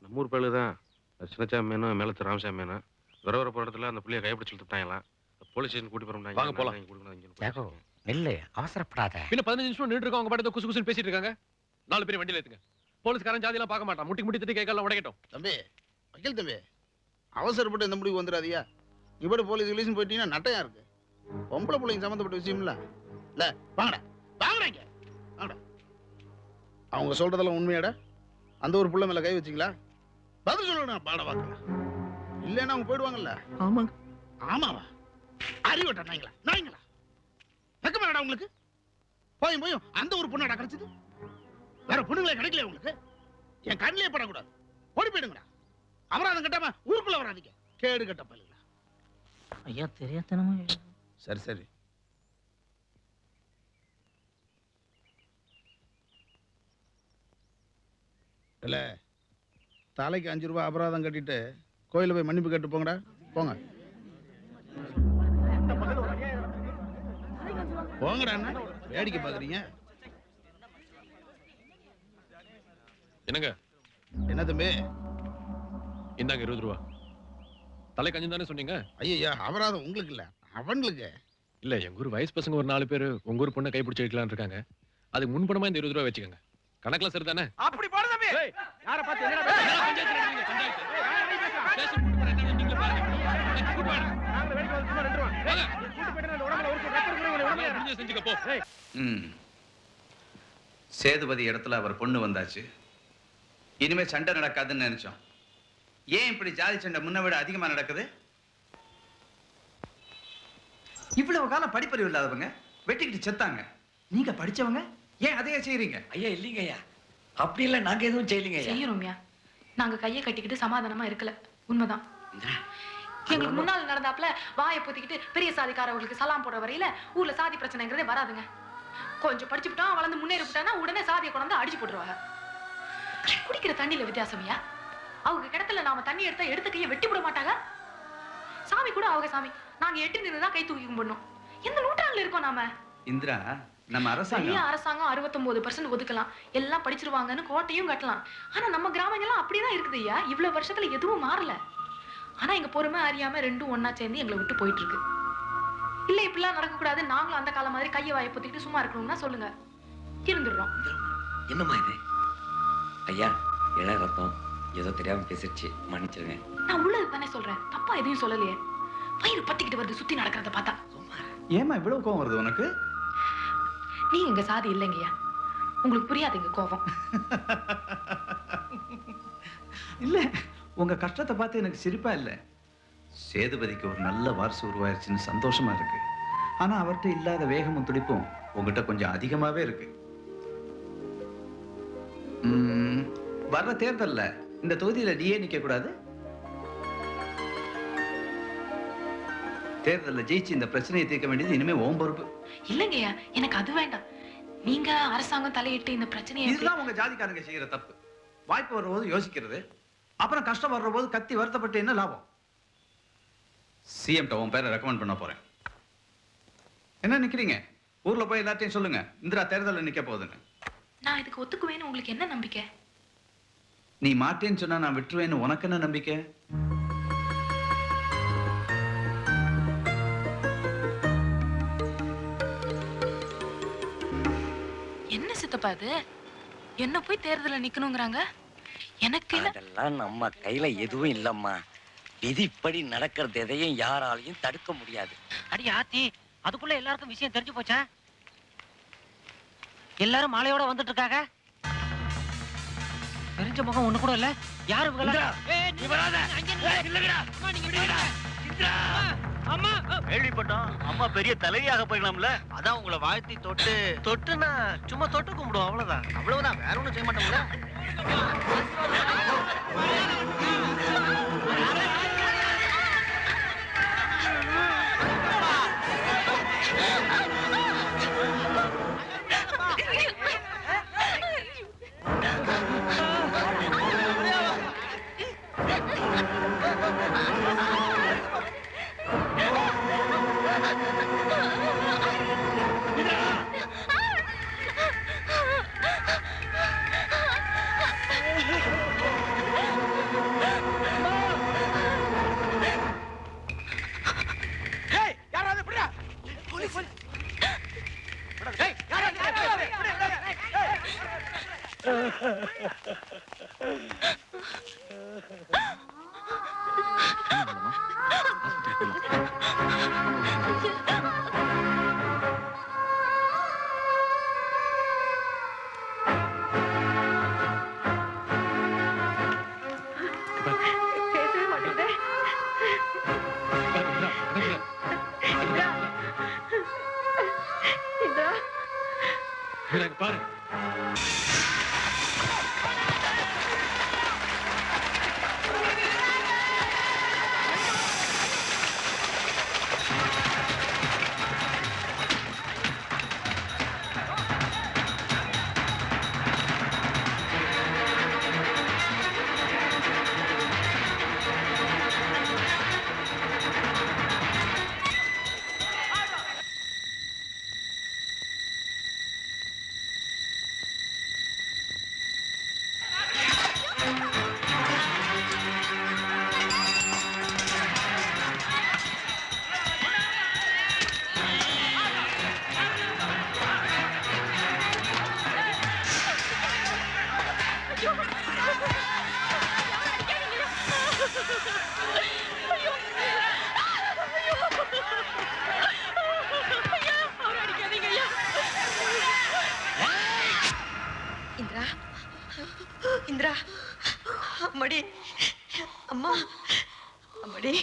நம்ம ஊர் பேரு தான் சின்னச்சாமி மேனும் மேலத்து ராமசாமி மேனும் வர போற இடத்துல அந்த பிள்ளைய கைப்பிடிச்சு விட்டுட்டாங்களாம். போலீஸ் ஸ்டேஷன் கூட்டி போறோம். வாங்க போலாம். இல்ல அவசரப்படாத. பின்ன 15 நிமிஷம் நின்று இருக்கோம். அவங்க பாட்டு குசு குசுன்னு பேசிட்டு இருக்காங்க. 4 பேர் வண்டியில ஏத்துங்க. போலீஸ்காரன் ஜாதியெல்லாம் பார்க்க மாட்டான். முட்டி தட்டி கைகாலம் உடைக்கட்டும். தம்பி, வக்கீல் தம்பி, அவசரப்பட்டு இந்த முடிவு வந்துடாதியா. நீ போட்டு போலீஸ் ரிலீஸ் போயிட்டீங்கன்னா நட்டையா இருக்கு. பொம்பளை பிள்ளைங்க சம்மந்தப்பட்ட விஷயம் இல்ல. வாங்கடா வாங்கடா இங்க வாங்கடா. அவங்க சொல்றதெல்லாம் உண்மையாடா? அந்த ஒரு புள்ள மேல கை வச்சிங்களா? பதில் சொல்லுங்க. பாட வாக்கல இல்லைன்னா அவங்க போயிடுவாங்கல்ல. ஆமாங்க. ஆமாவா? அறிவட்டா நாய்ங்களா வெக்கமாடா உங்களுக்கு? போயும் அந்த ஒரு பொண்ணாடா கிடைச்சது. வேற பொண்ணுங்களே கிடைக்கல உங்களுக்கு. என் கண்ணிலே படக்கூடாது. ஓடி போயிடுங்கடா. அபராதம் கட்டாம ஊருக்குள்ள வராதீங்க. கேடு கட்ட பல்லுங்களா. ஐயா தெரியாதனமா. சரி இல்ல, தலைக்கு 5 ரூபாய் அபராதம் கட்டிட்டு கோயில போய் மன்னிப்பு கேட்டு போங்கடா. போங்க போங்கடா. என்ன வேடிக்கை பாக்குறீங்க? என்னங்க? என்ன தம்பி? இந்தாங்க 20 ரூபா. தலை கஞ்சி தானே சொன்னீங்க? ஐயா, அபராதம் உங்களுக்கு இல்ல, அவங்களுக்கு. இல்ல, எங்க ஊர் வயசு பசங்க ஒரு 4 பேர் உங்க ஊர் பொண்ணை கைப்பிடிச்சு வைக்கலாம்னு இருக்காங்க. அதுக்கு முன்பணமா இந்த 20 ரூபா வச்சுக்கோங்க. கணக்குல சரி தானே? அப்படி போடு தம்பி. யாரை பார்த்து என்னடா சேதுபதி இடத்துல அவர் பொண்ணு வந்தாச்சு. இனிமே சண்டை நடக்காதுன்னு நினைச்சோம். ஏன் இப்படி ஜாதி சண்டை முன்ன விட அதிகமா நடக்குது? இவ்வளவு காலம் படிப்பறிவு இல்லாதவங்க வெட்டிக்கிட்டு செத்தாங்க. நீங்க படிச்சவங்க ஏன் அதையே செய்யறீங்க? ஐயா இல்லைங்க ஐயா, அப்படி இல்ல. நாங்க எதுவும் செய்யலீங்க ஐயா. செய்யறோம்யா. நாங்க கையை கட்டிக்கிட்டு சமாதானமா இருக்கல. உண்மைதான். எங்களுக்கு முன்னால நடந்தாப்புல வாயை பொத்திக்கிட்டு பெரிய சாதிக்காரவங்களுக்கு சலாம் போடுற வரையில ஊர்ல சாதி பிரச்சனைங்கிறதே வராதுங்க. கொஞ்சம் படிச்சுட்டான், வளர்ந்து முன்னேறி விட்டானா உடனே சாதியை கொண்டு அடிச்சு போட்டுருவாங்க. குடிக்கிற தண்ணியில வித்தியாசம்யா. அவங்க கிடத்துல நாம தண்ணி எடுத்த கையை வெட்டி விட மாட்டாங்க. சாமி கூட அவங்க சாமி. நாங்க எட்டு நின்றுதான் கை தூக்கி கும்பிடணும். எந்த நூற்றாண்டுல இருக்கோம் நாம? இந்திரா, நம்ம அரசாங்கம் 69% ஒதுக்கலாம், எல்லாம் படிச்சிருவாங்கன்னு கோட்டையும் கட்டலாம். ஆனா நம்ம கிராமங்கள்லாம் அப்படிதான் இருக்குது ஐயா. இவ்வளவு வருஷத்துல எதுவும் மாறல. ஆனா எங்க பொறுமை அறியாம ரெண்டும் ஒன்னா சேர்ந்து எங்களை விட்டு போயிட்டு இருக்கு. இல்ல இப்படிலாம் நடக்க கூடாது, நாங்களும் அந்த காலம் மாதிரி கையை வாயை பொத்திக்கிட்டு சும்மா இருக்கணும்னா சொல்லுங்க, இருந்துடுறோம். என்னம்மா இது? ஐயா, இள ரத்தம் ஏதோ தெரியாம பேசிடுச்சு, மன்னிச்சிருங்க. நான் உள்ளது தானே சொல்றேன், தப்பா எதையும் சொல்லலையே. வயிறு பத்திக்கிட்டு வருது சுத்தி நடக்கிறத பார்த்தா. ஏமா இவ்வளவு கோவம் வருது உனக்கு? நீ எங்க சாதி இல்லைங்கய்யா, உங்களுக்கு புரியாது எங்க கோபம். இல்ல, உங்க கஷ்டத்தை பார்த்து எனக்கு சிரிப்பா இல்ல. சேதுபதிக்கு ஒரு நல்ல வாரிசு உருவாயிருச்சுன்னு சந்தோஷமா இருக்கு. ஆனா அவர்கிட்ட இல்லாத வேகமும் துடிப்பும் உங்ககிட்ட கொஞ்சம் அதிகமாவே இருக்கு. வர்ற தேர்தல்ல இந்த தொகுதியில நீயே நிக்க கூடாது? தேர்தல்ல ஜெயிச்சு இந்த பிரச்சனையை தீர்க்க வேண்டியது இனிமே ஓம் பொறுப்பு. இல்லைங்கய்யா, எனக்கு அது வேண்டாம். நீங்க அரசாங்கம் தலையிட்டு இந்த பிரச்சனையை இதுதான் உங்க ஜாதிக்காரங்க செய்யற தப்பு. வாய்ப்பு வர்றபோது யோசிக்கிறது, அப்புறம் கஷ்டம் வர்ற போது கத்தி வருத்தப்பட்டு என்ன லாபம்? சிஎம் உன் பேரை ரெக்கமெண்ட் பண்ண போறேன். என்ன நிக்கிறீங்க? ஊர்ல போய் எல்லாத்தையும் சொல்லுங்க, இந்திரா தேர்தலில் நிக்க போகுதுன்னு. நான் இதுக்கு ஒத்துக்குவேன்னு உங்களுக்கு என்ன நம்பிக்கை? நீ மாட்டேன்னு சொன்னா நான் விட்டுருவேன்னு உனக்கு என்ன நம்பிக்கை? என்ன சித்தப்பா இது? என்ன போய் தேர்தலில் நிக்கணுங்கிறாங்க? எனக்கு அதெல்லாம் நம்ம கையில எதுவும் இல்லம்மா. விதிப்படி நடக்கிறது எதையும் யாராலையும் தடுக்க முடியாது. அடி ஆத்தி, அதுக்குள்ள எல்லாருக்கும் விஷயம் தெரிஞ்சு போச்சா? எல்லாரும் மாலையோட வந்துட்டு இருக்காங்க. தெரிஞ்ச முகம் ஒண்ணு கூட இல்ல. யாரு இவங்களா? நீ வராத. இல்லங்கடா. அம்மா நீங்க போங்க. அம்மா கேள்விப்பட்டோம். அம்மா பெரிய தலைவியாக போயிடலாம்ல. அதான் உங்களை வாழ்த்தி தொட்டு தொட்டுனா சும்மா தொட்டு கும்பிடுவோம், அவ்வளவுதான். அவ்வளவுதான், வேற ஒண்ணும் செய்ய மாட்டோம்ல. பேசவே மாட்டேங்குதே. இந்திரா. இந்திரா. பாரு. இந்திரா, இந்திரா, அம்மாடி, அம்மா, அம்மாடி.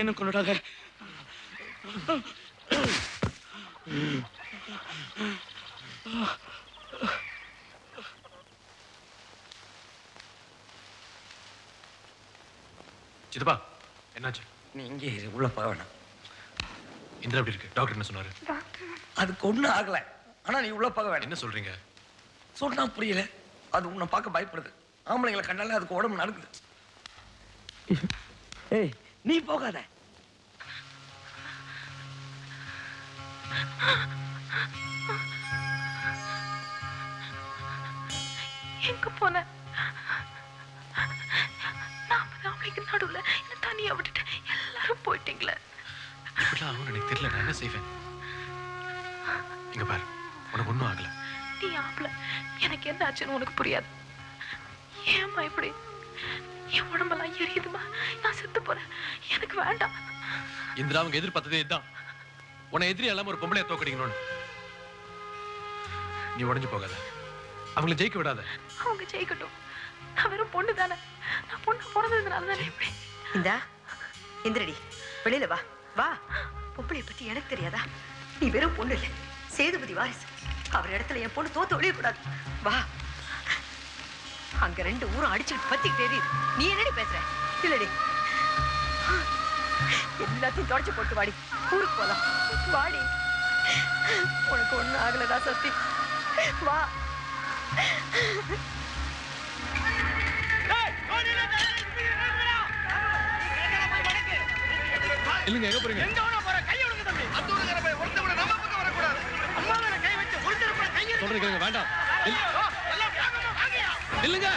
என்ன கொண்டுட்டாங்க. சித்தப்பா, என்னாச்சு? நீ இங்கே இரு, உள்ள போக வேணாம். இந்திரா எப்படி இருக்கு? டாக்டர் என்ன சொன்னாரு? அதுக்கு ஒண்ணும் ஆகல. ஆனா நீ உள்ள போக வேணாம். என்ன சொல்றீங்க? சொன்னா புரியல. அது உன்னை பார்க்க பயப்படுது. ஆம்பளைங்களை கண்டாலே அதுக்கு உடம்பு நடக்குது. ஏய், நீ போகாத. எங்க போன? நாளைக்கு நடுவுல என்ன தனியா விட்டுட்டு எல்லாரும் போயிட்டீங்களே. இப்படிலாம் ஆகும் எனக்கு தெரியல. நான் என்ன செய்வேன்? இங்க பாரு, உனக்கு ஒண்ணும் ஆகல. நீ ஆகல. எனக்கு என்ன ஆச்சுன்னு உனக்கு புரியாது. ஏம்மா இப்படி? என் உடம்பெல்லாம் எரியுதுமா. நான் செத்து போறேன். எனக்கு வேண்டாம். இந்திரா அவங்க எதிர்பார்த்ததே இதுதான். உன்னை எதிரி எல்லாம் ஒரு பொம்பளைய தோக்கடிக்கணும்னு. நீ உடஞ்சு போகாத. அவங்களை ஜெயிக்க விடாத. அவங்க ஜெயிக்கட்டும். நான் வெறும் பொண்ணு தானே. நான் பொண்ணு பிறந்ததுனால தானே இப்படி. எந்திரடி, வெளியில வா வா. பொம்பளை பத்தி எனக்கு தெரியாதா? நீ வெறும் பொண்ணு இல்ல, சேதுபதி வாரிசு. அவர் இடத்துல என் பொண்ணு தோத்து ஒழியக்கூடாது. வா. அங்க 2 ஊரும் அடிச்சுட்டு பத்திக்கிட்டு தெரியுது. நீ என்னடி பேசுற? இல்லடி, எல்லாத்தையும் தொடச்சு போட்டு வாடி, ஊருக்கு போலாம். வாடி, உனக்கு ஒண்ணும் ஆகலடா சக்தி. வா. இல்லங்க, எங்க போறீங்க? எங்க வேணா போற, கைய விடுங்க தம்பி. அந்த ஊருக்கார போய் ஒருத்த கூட நம்ம பக்கம் வரக்கூடாது. அம்மா மேல கை வச்சு ஒருத்தர் கூட கைய சொல்றேன் கேளுங்க, வேண்டாம். இல்லங்க,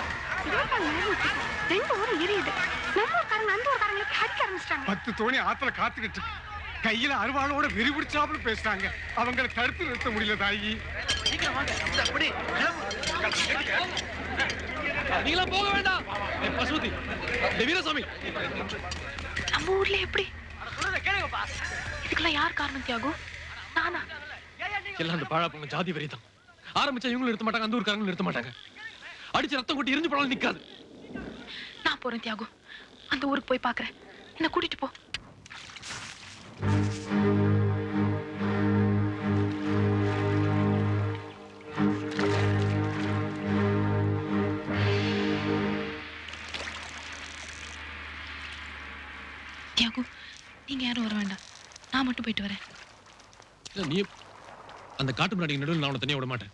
2 ஊரும் எரியுது. நம்ம ஊர்க்காரங்க அந்த ஊர்க்காரங்களுக்கு அடிக்க ஆரம்பிச்சிட்டாங்க. 10 தோணி ஆத்துல காத்துக்கிட்டு இருக்கு. கையில அருவாளோட வெறி பிடிச்சாப்புல பேசுறாங்க. அவங்களை தடுத்து நிறுத்த முடியல தாயி. சீக்கிரம் வாங்க. அப்படி நீங்களா போக வேண்டாம். பசுபதி, வீரசாமி, நம்ம ஊர்ல எப்படி? சொல்றத கேளுங்கப்பா. இதுக்கெல்லாம் யார் காரணம் தியாகு? நானா? எல்லாம் அந்த பாழா பொங்க ஜாதி வெறி தான். ஆரம்பிச்சா இவங்களும் நிறுத்த மாட்டாங்க, அந்த ஊருக்காரங்களும் நிறுத்த மாட்டாங்க. அடிச்சு ரத்தம் கொட்டி எரிஞ்சு போனாலும் நிக்காது. நான் போறேன் தியாகு. அந்த ஊருக்கு போய் பாக்குறேன். என்ன கூட்டிட்டு போ. தியாகு, நீங்க யாரும் வர வேண்டாம். நான் மட்டும் போயிட்டு வரேன். நீ அந்த காட்டு முன்னாடி நடுவில் நான் உன்னை தனியா விட மாட்டேன்.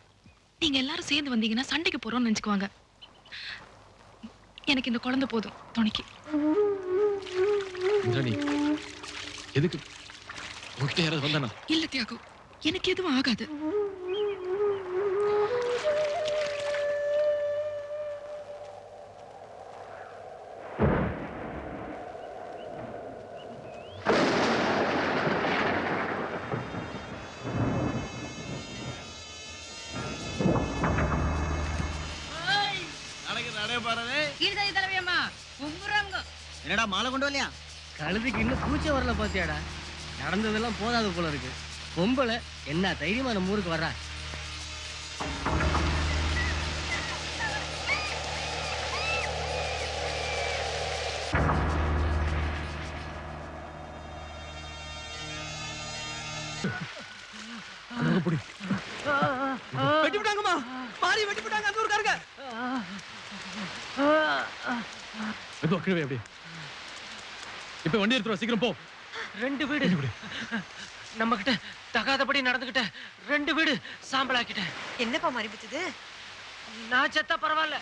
நீங்க எல்லாரும் சேர்ந்து வந்தீங்கன்னா சண்டைக்கு போறோம்னு நினைச்சுக்குவாங்க. எனக்கு இந்த குழந்தை போதும் துணைக்கு. இந்திராணி, எதுக்கு உங்ககிட்ட யாராவது வந்தானா? இல்ல தியாகு, எனக்கு எதுவும் ஆகாது. என்னடா மாலை கொண்டு வரலையா? கழுதுக்கு இன்னும் கூச்சம் வரல பாத்தியாடா. நடந்ததெல்லாம் போதாது போல இருக்கு. பொம்பளை என்ன தைரியமா நம்ம ஊருக்கு வர்றா. வெட்டி விட்டாங்கம்மா, மாறி வெட்டி விட்டாங்க அந்த ஊருக்காரங்க. எதுவும் கீழே அப்படியே. இப்ப வண்டி எடுத்துருவா, சீக்கிரம் போ. 2 வீடு நம்ம கிட்ட தகாதபடி நடந்துகிட்ட. 2 வீடு சாம்பலாக்கிட்டேன். என்னப்பா மாறி போச்சுது? நான் செத்தா பரவாயில்ல,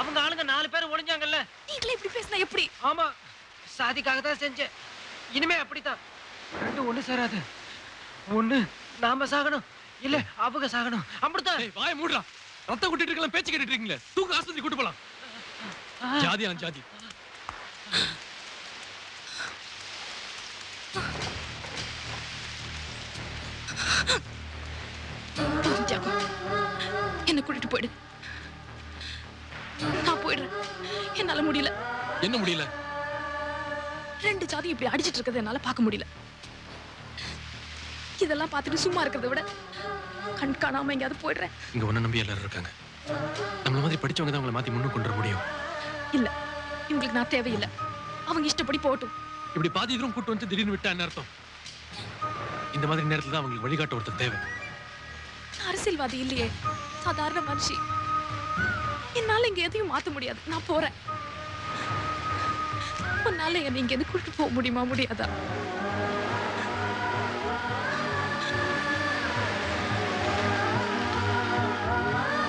அவங்க ஆளுங்க 4 பேர் ஒளிஞ்சாங்கல்ல. நீங்களே இப்படி பேசினா எப்படி? ஆமா, சாதிக்காக தான் செஞ்சேன். இனிமே அப்படித்தான். 2 ஒண்ணு சேராது. ஒண்ணு நாம சாகணும், இல்ல அவங்க சாகணும். அப்படித்தான். வாய மூடுறா. ரத்தம் கூட்டிட்டு இருக்கலாம், பேச்சு கேட்டுட்டு இருக்கீங்களே. தூக்கு ஆஸ்பத்திரி கூட்டு போலாம். ஜாதி ஆன் ஜாதி. என்ன கூட்டிட்டு போயிடு. நான் போயிடுறேன். என்னால முடியல. என்ன முடியல? 2 ஜாதி இப்படி அடிச்சிட்டு இருக்கிறது என்னால பார்க்க முடியல. இதெல்லாம் பார்த்துட்டு சும்மா இருக்கிறத விட கண் காணாம எங்கேயாவது போயிடுறேன். இங்க ஒன்ன நம்பி எல்லாரும் இருக்காங்க. நம்மள மாதிரி படிச்சவங்க தான் அவங்கள மாத்தி முன்னுக்கு கொண்டு வர முடியும். இல்ல, இவங்களுக்கு நான் தேவையில்லை. அவங்க இஷ்டப்படி போகட்டும். இப்படி பாதி தூரம் கூட்டு வந்து திடீர்னு விட்டா என்ன அர்த்தம்? இந்த மாதிரி நேரத்துல தான் அவங்களுக்கு வழிகாட்ட ஒருத்தர் தேவை. அரசியல்வாதி இல்லையே, சாதாரண மனுஷி. என்னால இங்க எதையும் மாத்த முடியாது. நான் போறேன். உன்னால என்ன இங்க எது கூட்டிட்டு போக முடியுமா? முடியாதா?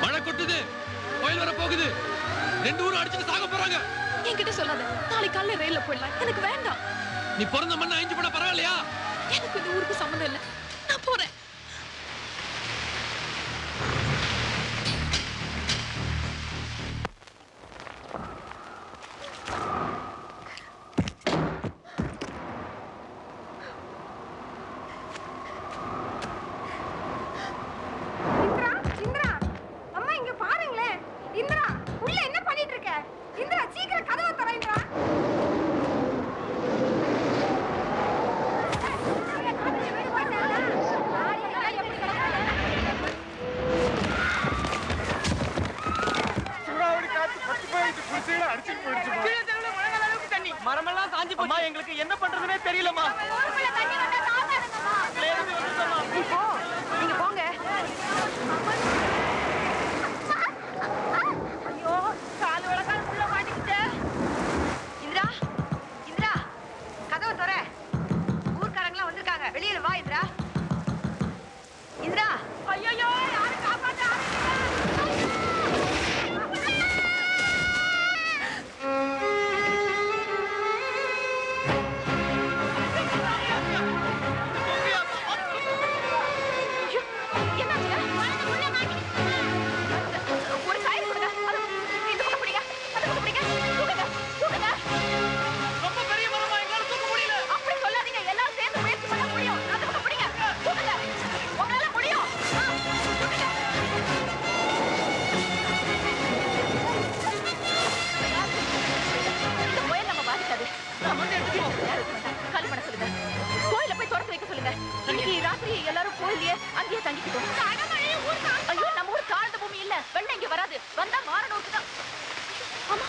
மழை கொட்டுது, புயல் வர போகுது. 2 ஊரும் அடிச்சுட்டு சாக போறாங்க. என்கிட்ட சொல்லாத. நாளைக்கு காலையில ரயில்ல போயிடலாம். எனக்கு வேண்டாம். நீ பிறந்த மண்ணை அழிஞ்சு போனா பரவாயில்லையா? எனக்கு இந்த ஊருக்கு சம்மந்தம் இல்லை. நான் போறேன். இந்திரா, அம்மா இங்க பாருங்களேன். இந்திரா, உள்ள என்ன பண்ணிட்டு இருக்க? இந்திரா, சீக்கிரம் கதவை திற இந்திரா. எங்களுக்கு என்ன பண்றதுனே தெரியலம்மா. நீங்க போங்க. ஐயோ காலோட கால் உள்ள மாட்டிக்கிட்டே. இந்திரா இந்திரா கதவை தொற. ஊர்க்காரங்களாம் வந்திருக்காங்க. வெளியில வா இந்திரா. இந்திரா ஐயோ யாரு காப்பாத்த ஒரு கயிறு கொடுங்க. அது இந்த பக்கம் பிடிங்க. அந்த பக்கம் பிடிங்க. தூக்குங்க. தூக்குங்க. ரொம்ப பெரிய மரமா எங்களால தூக்க முடியல. அப்படி சொல்லாதீங்க. எல்லாரும் சேர்ந்து முயற்சி பண்ண முடியும். அந்த பக்கம் பிடிங்க. தூக்குங்க. உங்களால முடியும். தூக்குங்க. இந்த புயல் நம்ம பாதிக்காது. நான் வந்து எடுத்துக்கோ. காலி பண்ண சொல்லுங்க. கோயில போய் திறந்து வைக்க சொல்லுங்க. இன்னைக்கு ராத்திரி எல்லாரும் கோயிலே அங்கேயே தங்கிக்கிட்டோம். ஐயோ நம்ம ஊர் தாழ்ந்த பூமி இல்ல. வெள்ளம் இங்க வராது. வந்தா மாறணும் தான். ஆமா